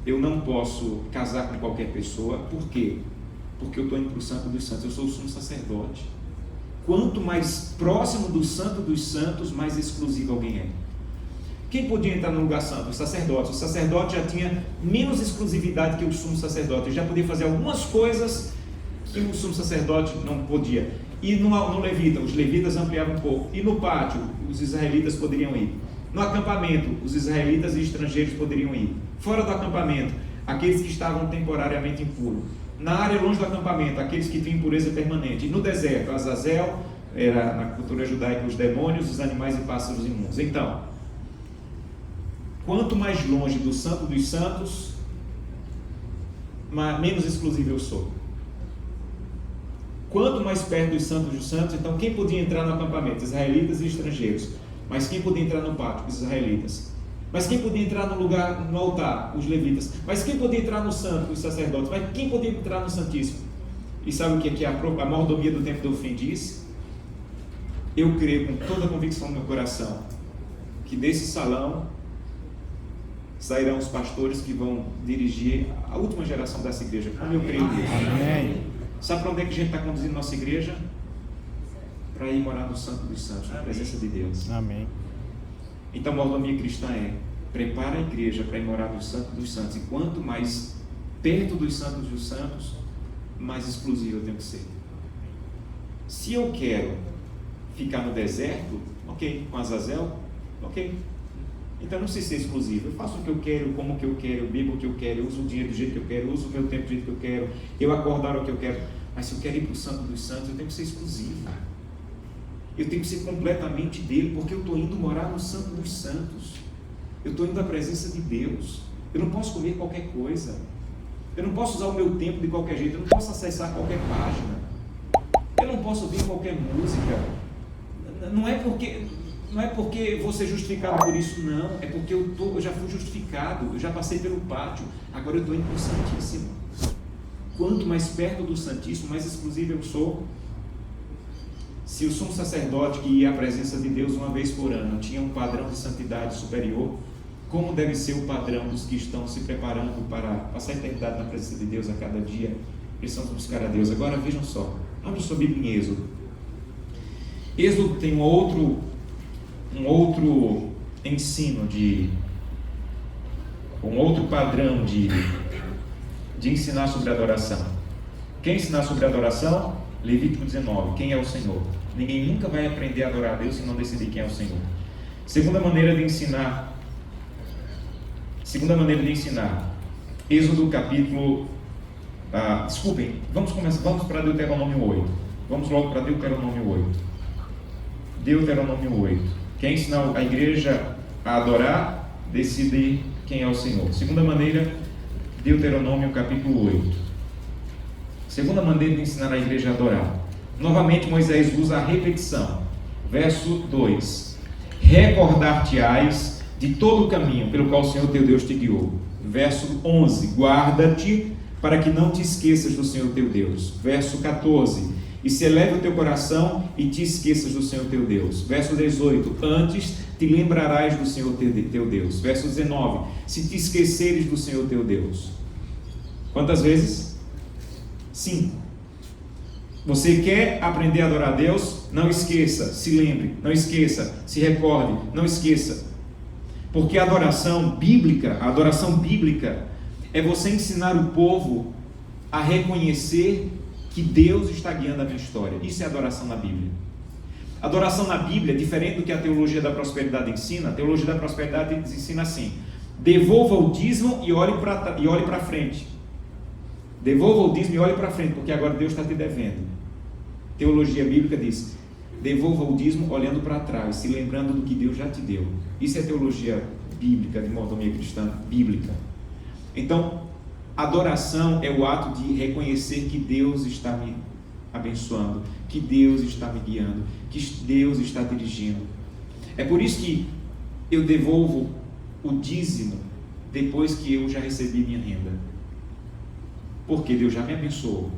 eu não posso casar com qualquer pessoa. Por quê? Porque eu estou indo para o santo dos santos, eu sou o sumo sacerdote. Quanto mais próximo do santo dos santos, mais exclusivo alguém é. Quem podia entrar no lugar santo? Os sacerdotes. O sacerdote já tinha menos exclusividade que o sumo sacerdote, ele já podia fazer algumas coisas que o sumo sacerdote não podia. E no levita, os levitas ampliavam um pouco. E no pátio, os israelitas poderiam ir. No acampamento, os israelitas e estrangeiros poderiam ir. Fora do acampamento, aqueles que estavam temporariamente impuros. Na área longe do acampamento, aqueles que tinham impureza permanente. E no deserto, Azazel, era na cultura judaica os demônios, os animais e pássaros imundos. Então, quanto mais longe do santo dos santos, menos exclusivo eu sou. Quanto mais perto dos santos dos santos, então quem podia entrar no acampamento? Israelitas e estrangeiros. Mas quem podia entrar no pátio? Os israelitas. Mas quem podia entrar no lugar, no altar? Os levitas. Mas quem podia entrar no santo? Os sacerdotes. Mas quem podia entrar no santíssimo? E sabe o que a mordomia do tempo do fim diz? Eu creio com toda a convicção no meu coração que desse salão sairão os pastores que vão dirigir a última geração dessa igreja. Como eu creio nisso. Amém. Sabe para onde é que a gente está conduzindo nossa igreja? Para ir morar no Santo dos Santos, na presença de Deus. Amém. Então, a mordomia cristã prepara a igreja para ir morar no Santo dos Santos. E quanto mais perto dos santos dos santos, mais exclusivo eu tenho que ser. Se eu quero ficar no deserto, ok, com Azazel, ok. Então não sei ser exclusivo, eu faço o que eu quero, como o que eu quero, eu bebo o que eu quero, eu uso o dinheiro do jeito que eu quero, eu uso o meu tempo do jeito que eu quero, eu acordo a hora que eu quero. Mas se eu quero ir para o Santo dos Santos, eu tenho que ser exclusivo. eu tenho que ser completamente dele, porque eu estou indo morar no Santo dos Santos. Eu estou indo à presença de Deus. Eu não posso comer qualquer coisa. Eu não posso usar o meu tempo de qualquer jeito. Eu não posso acessar qualquer página. Eu não posso ouvir qualquer música. Não é porque vou ser justificado por isso, não. É porque eu já fui justificado. Eu já passei pelo pátio. Agora eu estou indo para o Santíssimo. Quanto mais perto do Santíssimo, mais exclusivo eu sou. Se o sumo sacerdote que ia à presença de Deus uma vez por ano tinha um padrão de santidade superior, como deve ser o padrão dos que estão se preparando para passar a eternidade na presença de Deus a cada dia? Precisamos buscar a Deus. Agora vejam só, abra sua Bíblia em Êxodo. Êxodo tem um outro ensino, um outro padrão de ensinar sobre adoração. Quem ensinar sobre adoração? Levítico 19, quem é o Senhor? Ninguém nunca vai aprender a adorar a Deus se não decidir quem é o Senhor. Segunda maneira de ensinar, Êxodo capítulo, vamos para Deuteronômio 8. Vamos logo para Deuteronômio 8. Deuteronômio 8. Quem ensinar a igreja a adorar, decide quem é o Senhor. Segunda maneira, Deuteronômio capítulo 8. Segunda maneira de ensinar a igreja a adorar. Novamente Moisés usa a repetição. Verso 2. Recordar-te-ás de todo o caminho pelo qual o Senhor teu Deus te guiou. Verso 11. Guarda-te para que não te esqueças do Senhor teu Deus. Verso 14. E se eleve o teu coração e te esqueças do Senhor teu Deus. Verso 18. Antes te lembrarás do Senhor teu Deus. Verso 19. Se te esqueceres do Senhor teu Deus. Quantas vezes? 5. Você quer aprender a adorar a Deus? Não esqueça, se lembre, não esqueça, se recorde, não esqueça. Porque a adoração bíblica é você ensinar o povo a reconhecer que Deus está guiando a minha história. Isso é adoração na Bíblia. Adoração na Bíblia, diferente do que a teologia da prosperidade ensina, a teologia da prosperidade ensina assim: devolva o dízimo e olhe para frente. Devolva o dízimo e olhe para frente, porque agora Deus está te devendo. Teologia bíblica diz: devolva o dízimo olhando para trás, se lembrando do que Deus já te deu. Isso é teologia bíblica, de mordomia cristã bíblica. Então, adoração é o ato de reconhecer que Deus está me abençoando, que Deus está me guiando, que Deus está dirigindo. É por isso que eu devolvo o dízimo depois que eu já recebi minha renda. Porque Deus já me abençoou.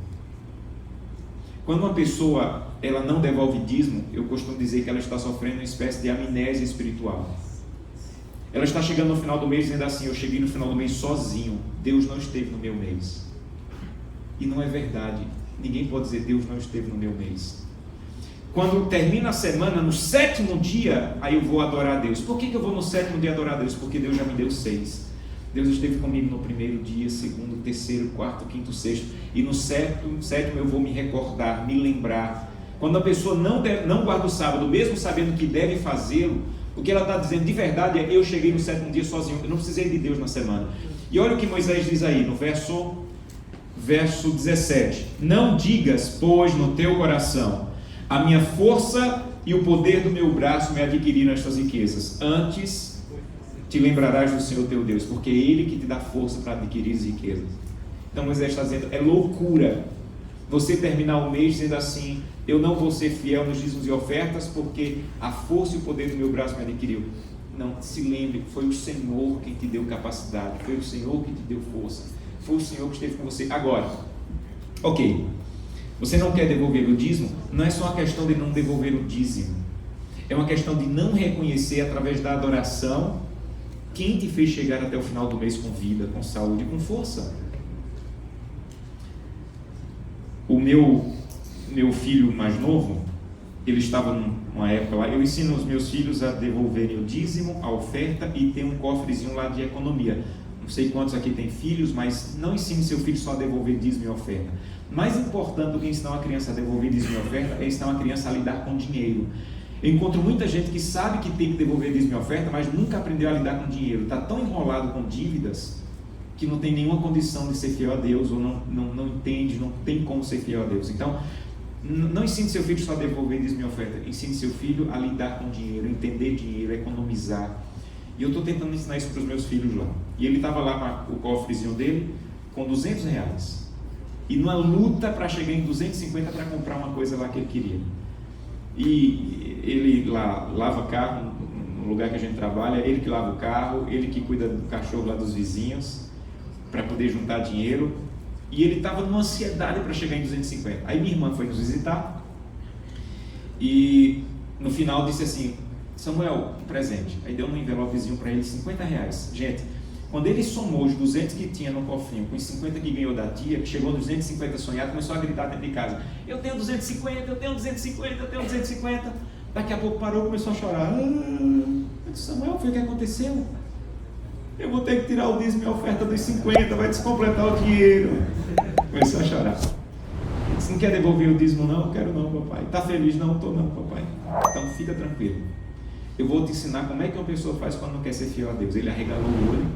Quando uma pessoa ela não devolve dízimo, eu costumo dizer que ela está sofrendo uma espécie de amnésia espiritual. Ela está chegando no final do mês dizendo assim: eu cheguei no final do mês sozinho, Deus não esteve no meu mês. E não é verdade. Ninguém pode dizer Deus não esteve no meu mês. Quando termina a semana, no 7º dia, aí eu vou adorar a Deus. Por que eu vou no 7º dia adorar a Deus? Porque Deus já me deu 6. Deus esteve comigo no primeiro dia, segundo, terceiro, quarto, quinto, sexto, e no sétimo eu vou me recordar, me lembrar. Quando a pessoa não guarda o sábado, mesmo sabendo que deve fazê-lo, o que ela está dizendo de verdade é: eu cheguei no 7º dia sozinho, eu não precisei de Deus na semana. E olha o que Moisés diz aí, no verso 17: não digas, pois, no teu coração: a minha força e o poder do meu braço me adquiriram estas riquezas. Antes te lembrarás do Senhor teu Deus, porque é Ele que te dá força para adquirir as riquezas. Então Moisés está dizendo: é loucura você terminar o mês dizendo assim: eu não vou ser fiel nos dízimos e ofertas porque a força e o poder do meu braço me adquiriu. Não, se lembre, foi o Senhor quem te deu capacidade, foi o Senhor que te deu força, foi o Senhor que esteve com você. Agora, ok, você não quer devolver o dízimo? Não é só uma questão de não devolver o dízimo, é uma questão de não reconhecer através da adoração quem te fez chegar até o final do mês com vida, com saúde, com força. O meu filho mais novo, ele estava numa época lá, eu ensino os meus filhos a devolverem o dízimo, a oferta, e tem um cofrezinho lá de economia. Não sei quantos aqui têm filhos, mas não ensine seu filho só a devolver dízimo e oferta. Mais importante do que ensinar uma criança a devolver dízimo e oferta é ensinar uma criança a lidar com dinheiro. Eu encontro muita gente que sabe que tem que devolver dízimo e oferta, mas nunca aprendeu a lidar com dinheiro. Está tão enrolado com dívidas que não tem nenhuma condição de ser fiel a Deus, ou não entende, não tem como ser fiel a Deus. Então, Não ensine seu filho só a devolver dízimo e oferta. Ensine seu filho a lidar com dinheiro, entender dinheiro, economizar. E eu estou tentando ensinar isso para os meus filhos lá. E ele estava lá com o cofrezinho dele, com R$200. E numa luta para chegar em 250 para comprar uma coisa lá que ele queria. E ele lá lava carro, no lugar que a gente trabalha, ele que lava o carro, ele que cuida do cachorro lá dos vizinhos, para poder juntar dinheiro. E ele estava numa ansiedade para chegar em 250. Aí minha irmã foi nos visitar e no final disse assim: Samuel, um presente. Aí deu um envelopezinho para ele, R$50. Gente, quando ele somou os 200 que tinha no cofrinho com os 50 que ganhou da tia, que chegou a 250 sonhado, começou a gritar dentro de casa: eu tenho 250, eu tenho 250, eu tenho 250. Daqui a pouco parou e começou a chorar. Eu disse: Samuel, foi o que aconteceu? Eu vou ter que tirar o dízimo e a oferta dos 50, vai descompletar o dinheiro. Começou a chorar. Você não quer devolver o dízimo? Não, quero não, papai. Está feliz? Não, estou não, papai. Então fica tranquilo. Eu vou te ensinar como é que uma pessoa faz quando não quer ser fiel a Deus. Ele arregalou o olho.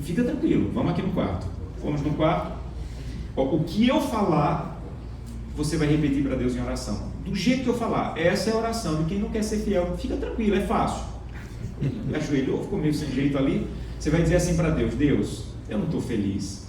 Fica tranquilo, vamos aqui no quarto. Fomos no quarto. O que eu falar, você vai repetir para Deus em oração. Do jeito que eu falar, essa é a oração de quem não quer ser fiel. Fica tranquilo, é fácil. Ajoelhou, ficou meio sem jeito ali. Você vai dizer assim para Deus: Deus, eu não estou feliz.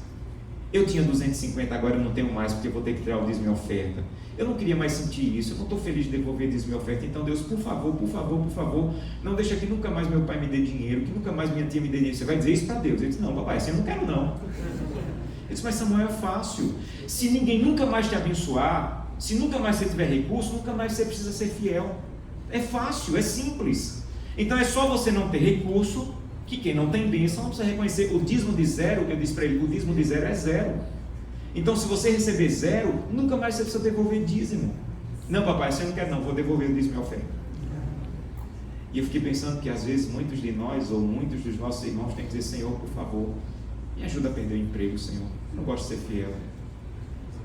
Eu tinha 250, agora eu não tenho mais, porque eu vou ter que tirar o dízimo e oferta. Eu não queria mais sentir isso, eu não estou feliz de devolver dízimo e oferta. Então Deus, por favor, não deixa que nunca mais meu pai me dê dinheiro, que nunca mais minha tia me dê dinheiro. Você vai dizer isso para Deus. Ele disse: não, papai, assim eu não quero não. Ele disse: mas Samuel, é fácil. Se ninguém nunca mais te abençoar, se nunca mais você tiver recurso, nunca mais você precisa ser fiel. É fácil, é simples. Então é só você não ter recurso, que quem não tem bênção não precisa reconhecer. O dízimo de zero, eu disse para ele, o dízimo de zero é zero. Então se você receber zero, nunca mais você precisa devolver dízimo. Não, papai, você não quer não, vou devolver o dízimo e oferta. E eu fiquei pensando que às vezes muitos de nós, ou muitos dos nossos irmãos, têm que dizer: Senhor, por favor, me ajuda a perder o emprego, Senhor. Eu não gosto de ser fiel.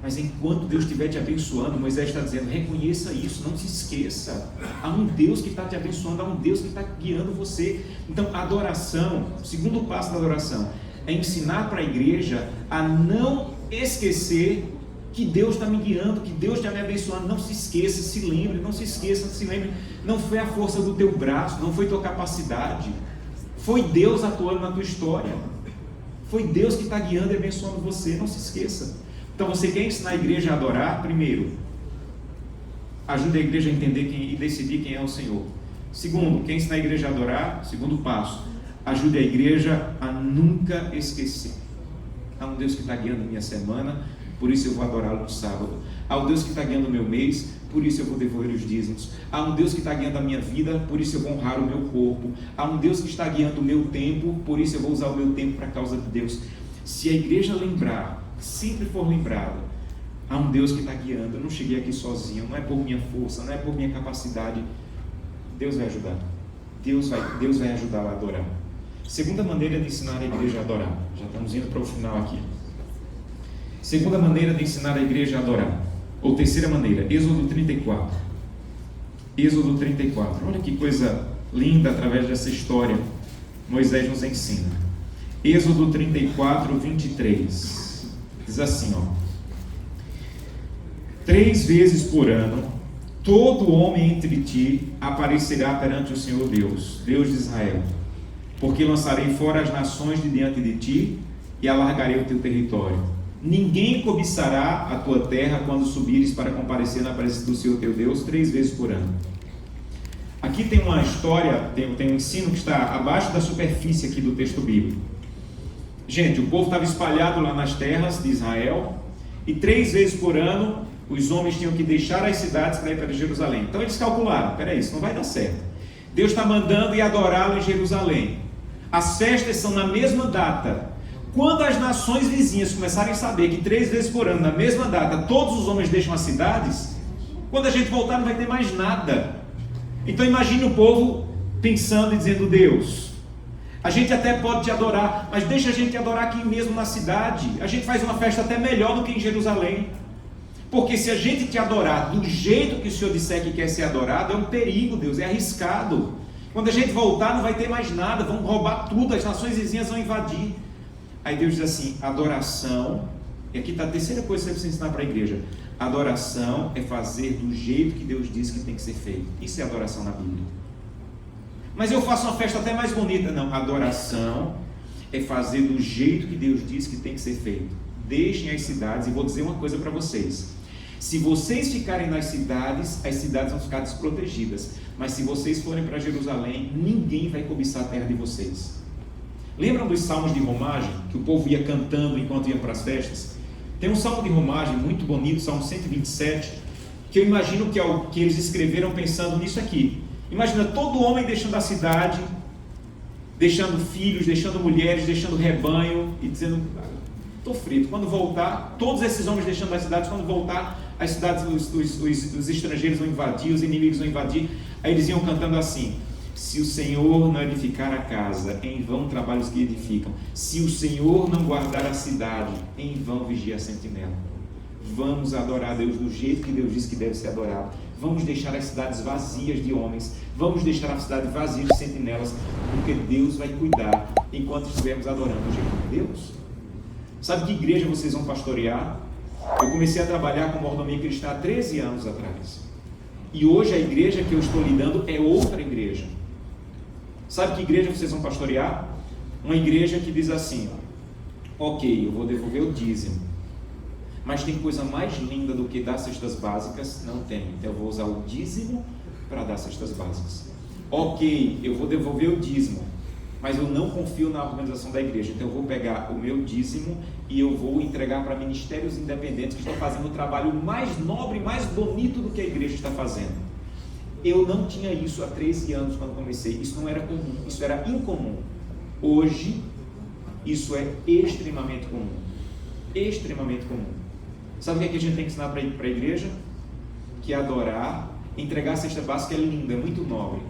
Mas enquanto Deus estiver te abençoando, Moisés está dizendo: reconheça isso, não se esqueça. Há um Deus que está te abençoando, há um Deus que está guiando você. Então, a adoração, o segundo passo da adoração, é ensinar para a igreja a não esquecer que Deus está me guiando, que Deus está me abençoando. Não se esqueça, se lembre, não se esqueça, se lembre. Não foi a força do teu braço, não foi tua capacidade. Foi Deus atuando na tua história. Foi Deus que está guiando e abençoando você, não se esqueça. Então você quer ensinar a igreja a adorar? Primeiro, ajude a igreja a entender e decidir quem é o Senhor. Segundo, quer ensinar a igreja a adorar? Segundo passo, ajude a igreja a nunca esquecer. Há um Deus que está guiando a minha semana, por isso eu vou adorá-lo no sábado. Há um Deus que está guiando o meu mês, por isso eu vou devolver os dízimos. Há um Deus que está guiando a minha vida, por isso eu vou honrar o meu corpo. Há um Deus que está guiando o meu tempo, por isso eu vou usar o meu tempo para a causa de Deus. Se a igreja lembrar, sempre for lembrada, há um Deus que está guiando. Eu não cheguei aqui sozinho, não é por minha força, não é por minha capacidade. Deus vai ajudar. Deus vai ajudar a adorar. Segunda maneira de ensinar a igreja a adorar. Já estamos indo para o final aqui. Segunda maneira de ensinar a igreja a adorar. Ou terceira maneira, Êxodo 34. Êxodo 34. Olha que coisa linda através dessa história. Moisés nos ensina. Êxodo 34, 23. Diz assim, ó: 3 vezes por ano, todo homem entre ti aparecerá perante o Senhor Deus, Deus de Israel, porque lançarei fora as nações de diante de ti e alargarei o teu território. Ninguém cobiçará a tua terra quando subires para comparecer na presença do Senhor teu Deus 3 vezes por ano. Aqui tem uma história, tem um ensino que está abaixo da superfície aqui do texto bíblico. Gente, o povo estava espalhado lá nas terras de Israel, e 3 vezes por ano os homens tinham que deixar as cidades para ir para Jerusalém. Então eles calcularam: peraí, isso não vai dar certo. Deus está mandando ir adorá-lo em Jerusalém. As festas são na mesma data. Quando as nações vizinhas começarem a saber que 3 vezes por ano, na mesma data, todos os homens deixam as cidades, quando a gente voltar não vai ter mais nada. Então imagine o povo pensando e dizendo: Deus, a gente até pode te adorar, mas deixa a gente adorar aqui mesmo na cidade. A gente faz uma festa até melhor do que em Jerusalém. Porque se a gente te adorar do jeito que o Senhor disser que quer ser adorado, é um perigo, Deus, é arriscado. Quando a gente voltar não vai ter mais nada, vão roubar tudo, as nações vizinhas vão invadir. Aí Deus diz assim: adoração, e aqui está a terceira coisa que você precisa ensinar para a igreja: Adoração é fazer do jeito que Deus diz que tem que ser feito. Isso é adoração na Bíblia. Mas eu faço uma festa até mais bonita. Não, adoração é fazer do jeito que Deus diz que tem que ser feito. Deixem as cidades, e vou dizer uma coisa para vocês. Se vocês ficarem nas cidades, as cidades vão ficar desprotegidas. Mas se vocês forem para Jerusalém, ninguém vai cobiçar a terra de vocês. Lembram dos salmos de romagem, que o povo ia cantando enquanto ia para as festas? Tem um salmo de romagem muito bonito, Salmo 127, que eu imagino que eles escreveram pensando nisso aqui. Imagina todo homem deixando a cidade, deixando filhos, deixando mulheres, deixando rebanho e dizendo: estou frito. Quando voltar, todos esses homens deixando as cidades, quando voltar, as cidades, os estrangeiros vão invadir, os inimigos vão invadir. Aí eles iam cantando assim: se o Senhor não edificar a casa, em vão trabalham os que edificam. Se o Senhor não guardar a cidade, em vão vigia a sentinela. Vamos adorar a Deus do jeito que Deus diz que deve ser adorado. Vamos deixar as cidades vazias de homens. Vamos deixar a cidade vazia de sentinelas, porque Deus vai cuidar enquanto estivermos adorando o jeito de Deus. Sabe que igreja vocês vão pastorear? Eu comecei a trabalhar com mordomia cristã há 13 anos atrás. E hoje a igreja que eu estou lidando é outra igreja. Sabe que igreja vocês vão pastorear? Uma igreja que diz assim: ok, eu vou devolver o dízimo, mas tem coisa mais linda do que dar cestas básicas? Não tem. Então eu vou usar o dízimo para dar cestas básicas. Ok, eu vou devolver o dízimo, mas eu não confio na organização da igreja. Então eu vou pegar o meu dízimo e eu vou entregar para ministérios independentes que estão fazendo o trabalho mais nobre, mais bonito do que a igreja está fazendo. Eu não tinha isso há 13 anos quando comecei. Isso não era comum, isso era incomum. Hoje, isso é extremamente comum. Extremamente comum. Sabe o que a gente tem que ensinar para a igreja? Que adorar, entregar a cesta básica é lindo, é muito nobre.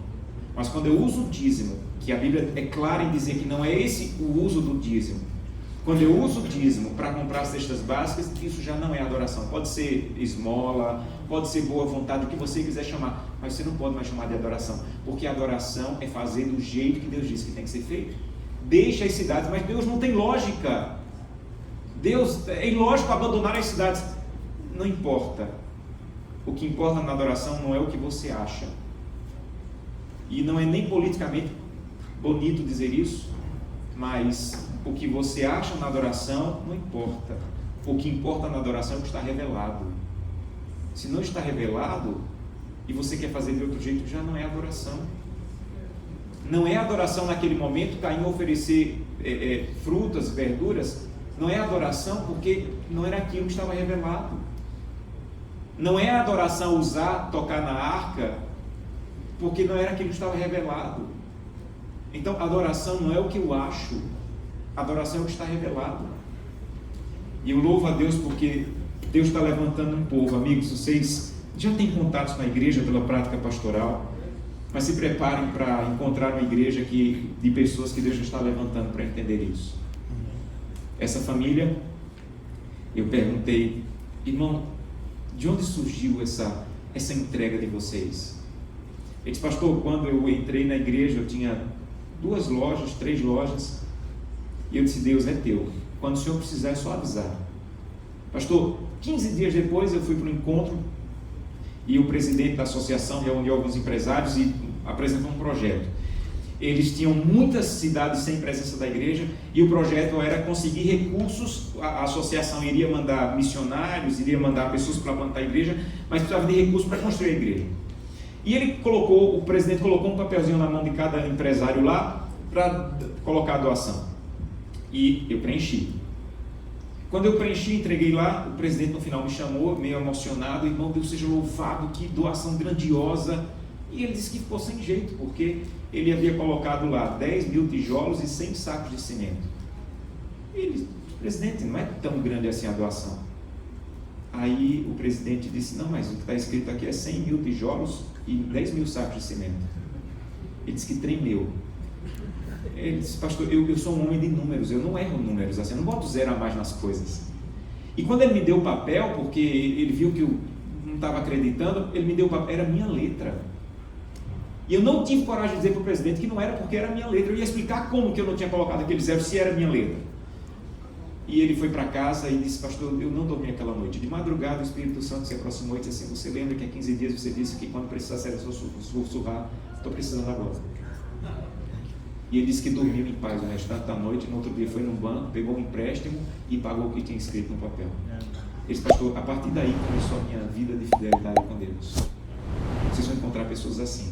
Mas quando eu uso o dízimo, que a Bíblia é clara em dizer que não é esse o uso do dízimo. Quando eu uso o dízimo para comprar cestas básicas, isso já não é adoração. Pode ser esmola, pode ser boa vontade, o que você quiser chamar, mas você não pode mais chamar de adoração, porque adoração é fazer do jeito que Deus disse que tem que ser feito. Deixa as cidades, mas Deus não tem lógica. Deus, é ilógico abandonar as cidades. Não importa. O que importa na adoração não é o que você acha. E não é nem politicamente bonito dizer isso, mas o que você acha na adoração não importa. O que importa na adoração é o que está revelado. Se não está revelado e você quer fazer de outro jeito, já não é adoração. Não é adoração naquele momento Caim oferecer frutas, verduras. Não é adoração porque não era aquilo que estava revelado. Não é adoração tocar na arca porque não era aquilo que estava revelado. Então, adoração não é o que eu acho, adoração é o que está revelado. E eu louvo a Deus porque Deus está levantando um povo. Amigos, vocês já têm contatos com a igreja pela prática pastoral, mas se preparem para encontrar uma igreja de pessoas que Deus já está levantando para entender isso. Essa família, eu perguntei: irmão, de onde surgiu essa entrega de vocês? Ele disse: pastor, quando eu entrei na igreja eu tinha 2 lojas, 3 lojas, e eu disse: Deus é teu, quando o senhor precisar é só avisar. Pastor, 15 dias depois eu fui para um encontro e o presidente da associação reuniu alguns empresários e apresentou um projeto. Eles tinham muitas cidades sem presença da igreja e o projeto era conseguir recursos. A associação iria mandar missionários, iria mandar pessoas para plantar a igreja, mas precisava de recursos para construir a igreja. E o presidente colocou um papelzinho na mão de cada empresário lá para colocar a doação. E eu preenchi. Quando eu preenchi, entreguei lá, o presidente no final me chamou, meio emocionado: irmão, Deus seja louvado, que doação grandiosa. E ele disse que ficou sem jeito, porque ele havia colocado lá 10 mil tijolos e 100 sacos de cimento. E ele disse: presidente, não é tão grande assim a doação. Aí o presidente disse: não, mas o que está escrito aqui é 100 mil tijolos e 10 mil sacos de cimento. Ele disse que tremeu. Ele disse: pastor, eu sou um homem de números, eu não erro números, assim, eu não boto 0 a mais nas coisas. E quando ele me deu o papel, porque ele viu que eu não estava acreditando, ele me deu o papel, era a minha letra. E eu não tive coragem de dizer para o presidente que não era porque era a minha letra. Eu ia explicar como que eu não tinha colocado aquele 0 se era a minha letra. E ele foi para casa e disse: pastor, eu não dormi aquela noite. De madrugada o Espírito Santo se aproximou e disse assim: você lembra que há 15 dias você disse que quando precisar sair, eu sussurrar, estou precisando agora. E ele disse que dormiu em paz o restante da noite. No outro dia foi num banco, pegou um empréstimo e pagou o que tinha escrito no papel. Ele disse: pastor, a partir daí começou a minha vida de fidelidade com Deus. Vocês vão encontrar pessoas assim.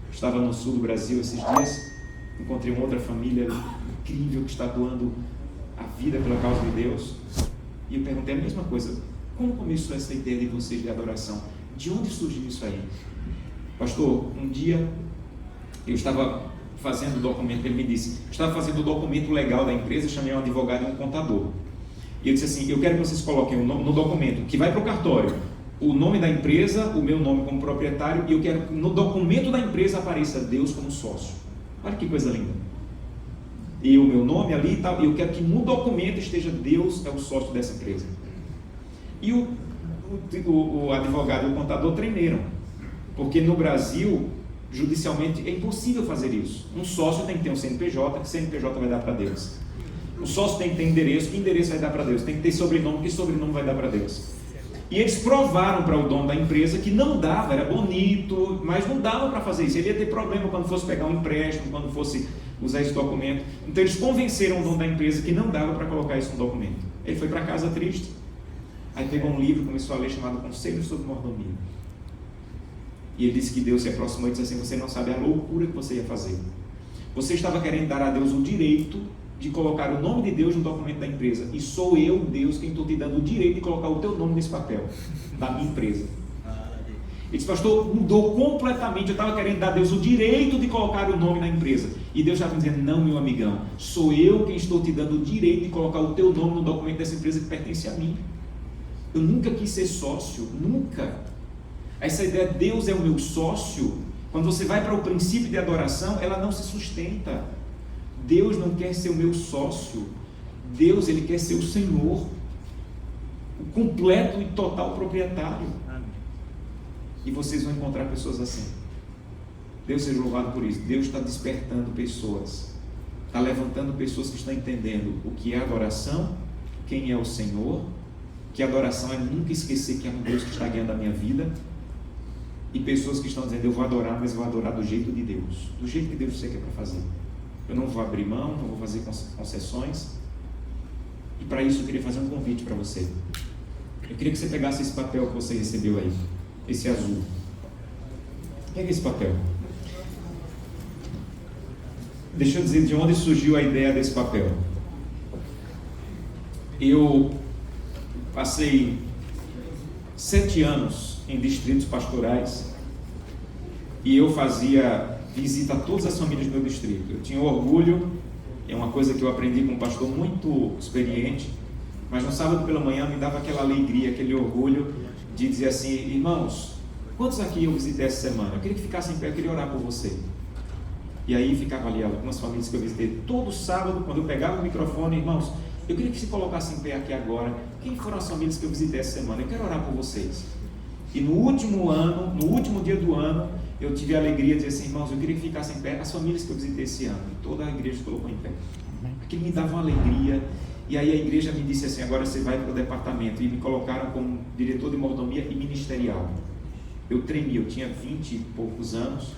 Eu estava no sul do Brasil esses dias, encontrei uma outra família incrível que está doando a vida pela causa de Deus, e eu perguntei a mesma coisa: como começou essa ideia de vocês de adoração? De onde surgiu isso aí? Pastor, um dia eu estava fazendo o documento, ele me disse, eu estava fazendo o documento legal da empresa, chamei um advogado e um contador, e eu disse assim: eu quero que vocês coloquem no documento que vai para o cartório o nome da empresa, o meu nome como proprietário, e eu quero que no documento da empresa apareça Deus como sócio. Olha que coisa linda. E o meu nome ali e tal, e eu quero que no documento esteja Deus é o sócio dessa empresa. E o advogado e o contador tremeram, porque no Brasil, judicialmente, é impossível fazer isso. Um sócio tem que ter um CNPJ, que CNPJ vai dar para Deus. O sócio tem que ter endereço, que endereço vai dar para Deus. Tem que ter sobrenome, que sobrenome vai dar para Deus. E eles provaram para o dono da empresa que não dava, era bonito, mas não dava para fazer isso. Ele ia ter problema quando fosse pegar um empréstimo, quando fosse usar esse documento. Então eles convenceram o dono da empresa que não dava para colocar isso no documento. Ele foi para casa triste, aí pegou um livro, começou a ler, chamado Conselhos sobre Mordomia. E ele disse que Deus se aproximou e disse assim: você não sabe a loucura que você ia fazer. Você estava querendo dar a Deus o direito de colocar o nome de Deus no documento da empresa, e sou eu, Deus, quem estou te dando o direito de colocar o teu nome nesse papel, da minha empresa. Ele disse: pastor, mudou completamente, eu estava querendo dar a Deus o direito de colocar o nome na empresa, e Deus estava dizendo: não, meu amigão, sou eu quem estou te dando o direito de colocar o teu nome no documento dessa empresa que pertence a mim. Eu nunca quis ser sócio, nunca. Essa ideia de Deus é o meu sócio, quando você vai para o princípio de adoração, ela não se sustenta. Deus não quer ser o meu sócio, Deus, Ele quer ser o Senhor, o completo e total proprietário. E vocês vão encontrar pessoas assim. Deus seja louvado por isso. Deus está despertando pessoas, está levantando pessoas que estão entendendo o que é adoração, quem é o Senhor, que adoração é nunca esquecer que é um Deus que está guiando a minha vida, e pessoas que estão dizendo: eu vou adorar, mas vou adorar do jeito de Deus, do jeito que Deus você quer para fazer. Eu não vou abrir mão, não vou fazer concessões. E para isso eu queria fazer um convite para você. Eu queria que você pegasse esse papel que você recebeu aí, esse azul. Pega esse papel. Deixa eu dizer de onde surgiu a ideia desse papel. Eu passei 7 anos em distritos pastorais e eu fazia visita a todas as famílias do meu distrito. Eu tinha orgulho, é uma coisa que eu aprendi com um pastor muito experiente, mas no sábado pela manhã me dava aquela alegria, aquele orgulho de dizer assim: irmãos, quantos aqui eu visitei essa semana? Eu queria que ficassem em pé, eu queria orar por você. E aí ficava ali algumas famílias que eu visitei todo sábado, quando eu pegava o microfone: irmãos, eu queria que se colocassem em pé aqui agora. Quem foram as famílias que eu visitei essa semana? Eu quero orar por vocês. E no último dia do ano, eu tive a alegria de dizer assim: irmãos, eu queria que ficassem em pé as famílias que eu visitei esse ano. E toda a igreja se colocou em pé. Aquilo me dava uma alegria. E aí a igreja me disse assim: agora você vai para o departamento. E me colocaram como diretor de mordomia e ministerial. Eu tremi, eu tinha 20 e poucos anos.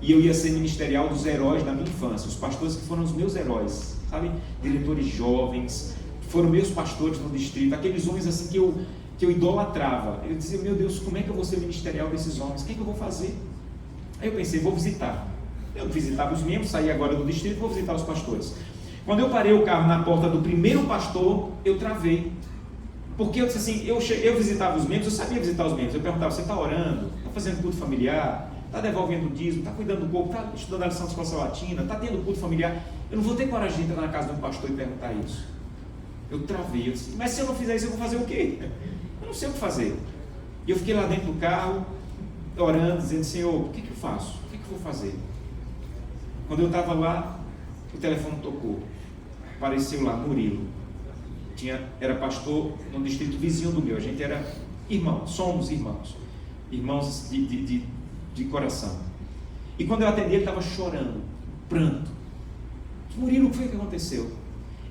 E eu ia ser ministerial dos heróis da minha infância. Os pastores que foram os meus heróis, sabe? Diretores jovens, foram meus pastores no distrito. Aqueles homens assim que eu idolatrava. Eu dizia: meu Deus, como é que eu vou ser ministerial desses homens? O que é que eu vou fazer? Aí eu pensei: vou visitar. Eu visitava os membros, saí agora do distrito, vou visitar os pastores. Quando eu parei o carro na porta do primeiro pastor, eu travei. Porque eu disse assim, eu visitava os membros, eu sabia visitar os membros. Eu perguntava: você está orando? Está fazendo culto familiar? Está devolvendo o dízimo? Está cuidando do corpo? Está estudando a lição de escola latina? Está tendo culto familiar? Eu não vou ter coragem de entrar na casa de um pastor e perguntar isso. Eu travei, eu disse: mas se eu não fizer isso, eu vou fazer o quê? Eu não sei o que fazer. E eu fiquei lá dentro do carro, orando, dizendo: Senhor, o que eu faço? O que eu vou fazer? Quando eu estava lá, o telefone tocou. Apareceu lá Murilo. Era pastor no distrito vizinho do meu. A gente era irmãos, somos irmãos. Irmãos de coração. E quando eu atendi, ele estava chorando, pranto. Murilo, o que foi que aconteceu?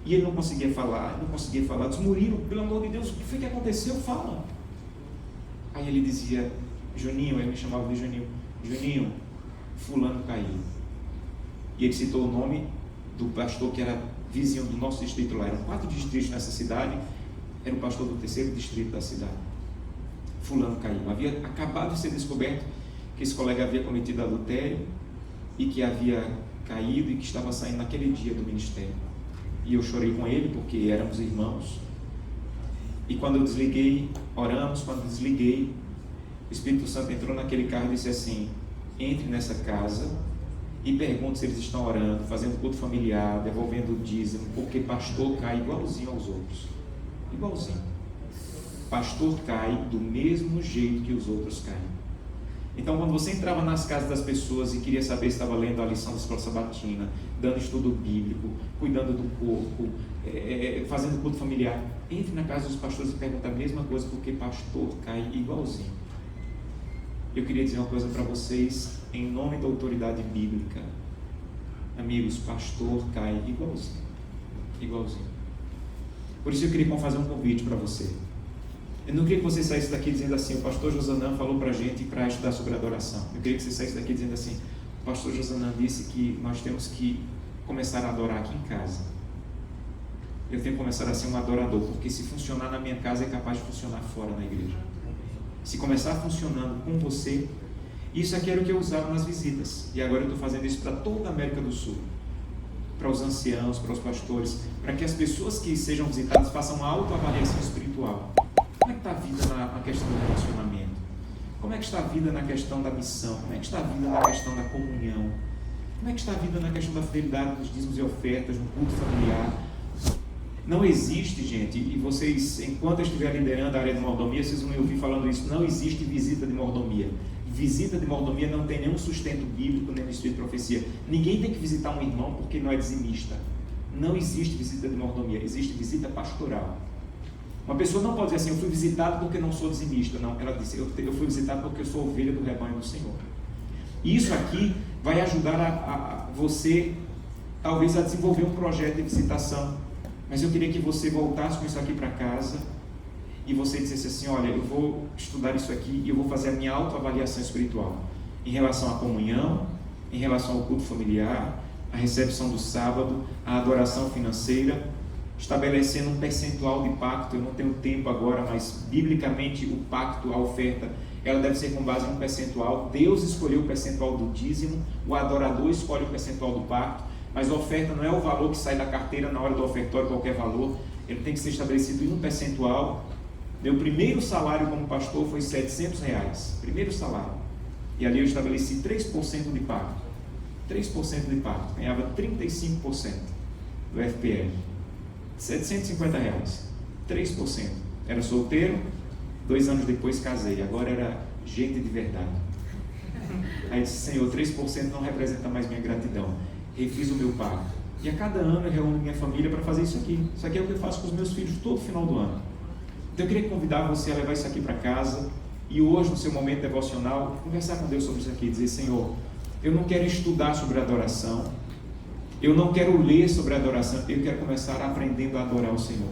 E ele não conseguia falar. Disse: Murilo, pelo amor de Deus, o que foi que aconteceu? Fala. Aí ele dizia: Juninho, ele me chamava de Juninho. Juninho, fulano caiu. E ele citou o nome do pastor que era vizinho do nosso distrito lá. Eram 4 distritos nessa cidade. Era o pastor do 3º distrito da cidade. Fulano caiu. Havia acabado de ser descoberto que esse colega havia cometido adultério e que havia caído e que estava saindo naquele dia do ministério. E eu chorei com ele porque éramos irmãos. E quando eu desliguei, oramos. Quando eu desliguei, o Espírito Santo entrou naquele carro e disse assim: entre nessa casa e pergunte se eles estão orando, fazendo culto familiar, devolvendo o dízimo, porque pastor cai igualzinho aos outros. Igualzinho. Pastor cai do mesmo jeito que os outros caem. Então, quando você entrava nas casas das pessoas e queria saber se estava lendo a lição da escola sabatina, dando estudo bíblico, cuidando do corpo, fazendo culto familiar, entre na casa dos pastores e pergunta a mesma coisa, porque pastor cai igualzinho. Eu queria dizer uma coisa para vocês, em nome da autoridade bíblica. Amigos, pastor cai igualzinho. Igualzinho. Por isso eu queria fazer um convite para você. Eu não queria que você saísse daqui dizendo assim: o pastor Josanã falou para a gente para estudar sobre adoração. Eu queria que você saísse daqui dizendo assim: o pastor Josanã disse que nós temos que começar a adorar aqui em casa. Eu tenho que começar a ser um adorador, porque se funcionar na minha casa é capaz de funcionar fora na igreja. Se começar funcionando com você, isso aqui era o que eu usava nas visitas, e agora eu estou fazendo isso para toda a América do Sul, para os anciãos, para os pastores, para que as pessoas que sejam visitadas façam uma autoavaliação espiritual. Como é que está a vida na questão do relacionamento? Como é que está a vida na questão da missão? Como é que está a vida na questão da comunhão? Como é que está a vida na questão da fidelidade dos dízimos e ofertas, no culto familiar? Não existe, gente, e vocês, enquanto eu estiver liderando a área de mordomia, vocês vão me ouvir falando isso: não existe visita de mordomia. Visita de mordomia não tem nenhum sustento bíblico, nem no espírito de profecia. Ninguém tem que visitar um irmão porque não é dizimista. Não existe visita de mordomia, existe visita pastoral. Uma pessoa não pode dizer assim: eu fui visitado porque não sou dizimista. Não, ela disse: eu fui visitado porque eu sou ovelha do rebanho do Senhor. E isso aqui vai ajudar a você, talvez, a desenvolver um projeto de visitação. Mas eu queria que você voltasse com isso aqui para casa e você dissesse assim: olha, eu vou estudar isso aqui e eu vou fazer a minha autoavaliação espiritual em relação à comunhão, em relação ao culto familiar, à recepção do sábado, à adoração financeira, estabelecendo um percentual de pacto. Eu não tenho tempo agora, mas biblicamente o pacto, a oferta, ela deve ser com base em um percentual. Deus escolheu o percentual do dízimo, o adorador escolhe o percentual do pacto, mas a oferta não é o valor que sai da carteira na hora do ofertório, qualquer valor. Ele tem que ser estabelecido em um percentual. Meu primeiro salário como pastor foi R$700, primeiro salário, e ali eu estabeleci 3% de pacto. 3% de pacto, ganhava 35% do FPL, R$750, 3%. Era solteiro, 2 anos depois casei, agora era gente de verdade. Aí disse: Senhor, 3% não representa mais minha gratidão. Refiz o meu pacto, e a cada ano eu reúno minha família para fazer isso aqui. Isso aqui é o que eu faço com os meus filhos todo final do ano. Então eu queria convidar você a levar isso aqui para casa, e hoje, no seu momento devocional, conversar com Deus sobre isso aqui, dizer: Senhor, eu não quero estudar sobre adoração, eu não quero ler sobre adoração, eu quero começar aprendendo a adorar o Senhor.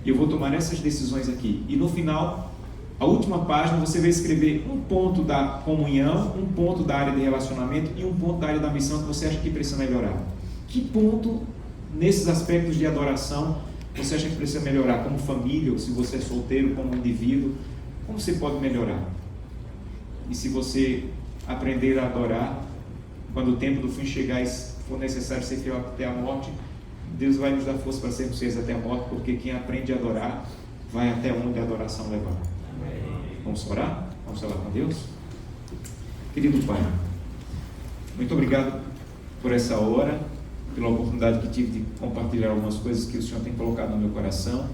E eu vou tomar essas decisões aqui, e no final, a última página, você vai escrever um ponto da comunhão, um ponto da área de relacionamento e um ponto da área da missão que você acha que precisa melhorar. Que ponto, nesses aspectos de adoração, você acha que precisa melhorar como família, ou se você é solteiro, como indivíduo? Como você pode melhorar? E se você aprender a adorar, quando o tempo do fim chegar e for necessário ser fiel até a morte, Deus vai nos dar força para sermos fiéis até a morte, porque quem aprende a adorar, vai até onde a adoração levar. Vamos orar? Vamos falar com Deus? Querido Pai, muito obrigado por essa hora, pela oportunidade que tive de compartilhar algumas coisas que o Senhor tem colocado no meu coração,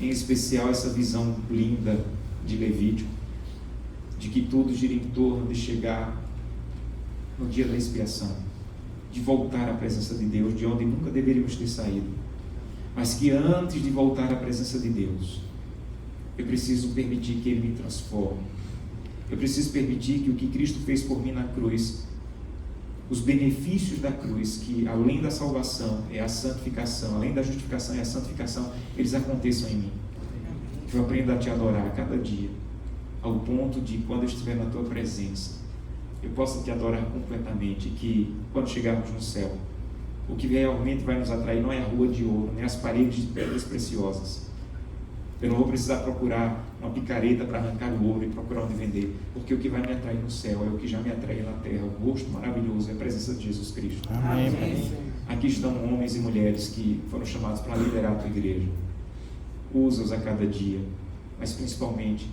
em especial essa visão linda de Levítico, de que tudo gira em torno de chegar no dia da expiação, de voltar à presença de Deus, de onde nunca deveríamos ter saído, mas que antes de voltar à presença de Deus, eu preciso permitir que Ele me transforme. Eu preciso permitir que o que Cristo fez por mim na cruz os benefícios da cruz, que além da salvação é a santificação, além da justificação é a santificação, eles aconteçam em mim. Que eu aprenda a te adorar a cada dia, ao ponto de, quando eu estiver na tua presença, eu possa te adorar completamente, que quando chegarmos no céu, o que realmente vai nos atrair não é a rua de ouro, nem as paredes de pedras preciosas. Eu não vou precisar procurar uma picareta para arrancar o ouro e procurar onde vender, porque o que vai me atrair no céu é o que já me atraiu na terra, o rosto maravilhoso, é a presença de Jesus Cristo. Amém. Aqui estão homens e mulheres que foram chamados para liderar a tua igreja. Usa-os a cada dia, mas principalmente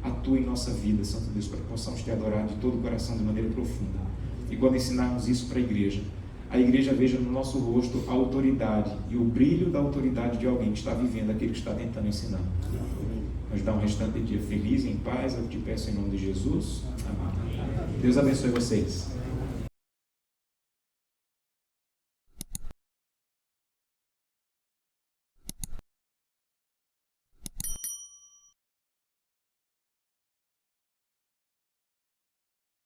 atua em nossa vida, Santo Deus, para que possamos te adorar de todo o coração, de maneira profunda. E quando ensinarmos isso para a igreja veja no nosso rosto a autoridade e o brilho da autoridade de alguém que está vivendo aquilo que está tentando ensinar. Nos dá um restante dia feliz, em paz, eu te peço em nome de Jesus. Amém. Deus abençoe vocês.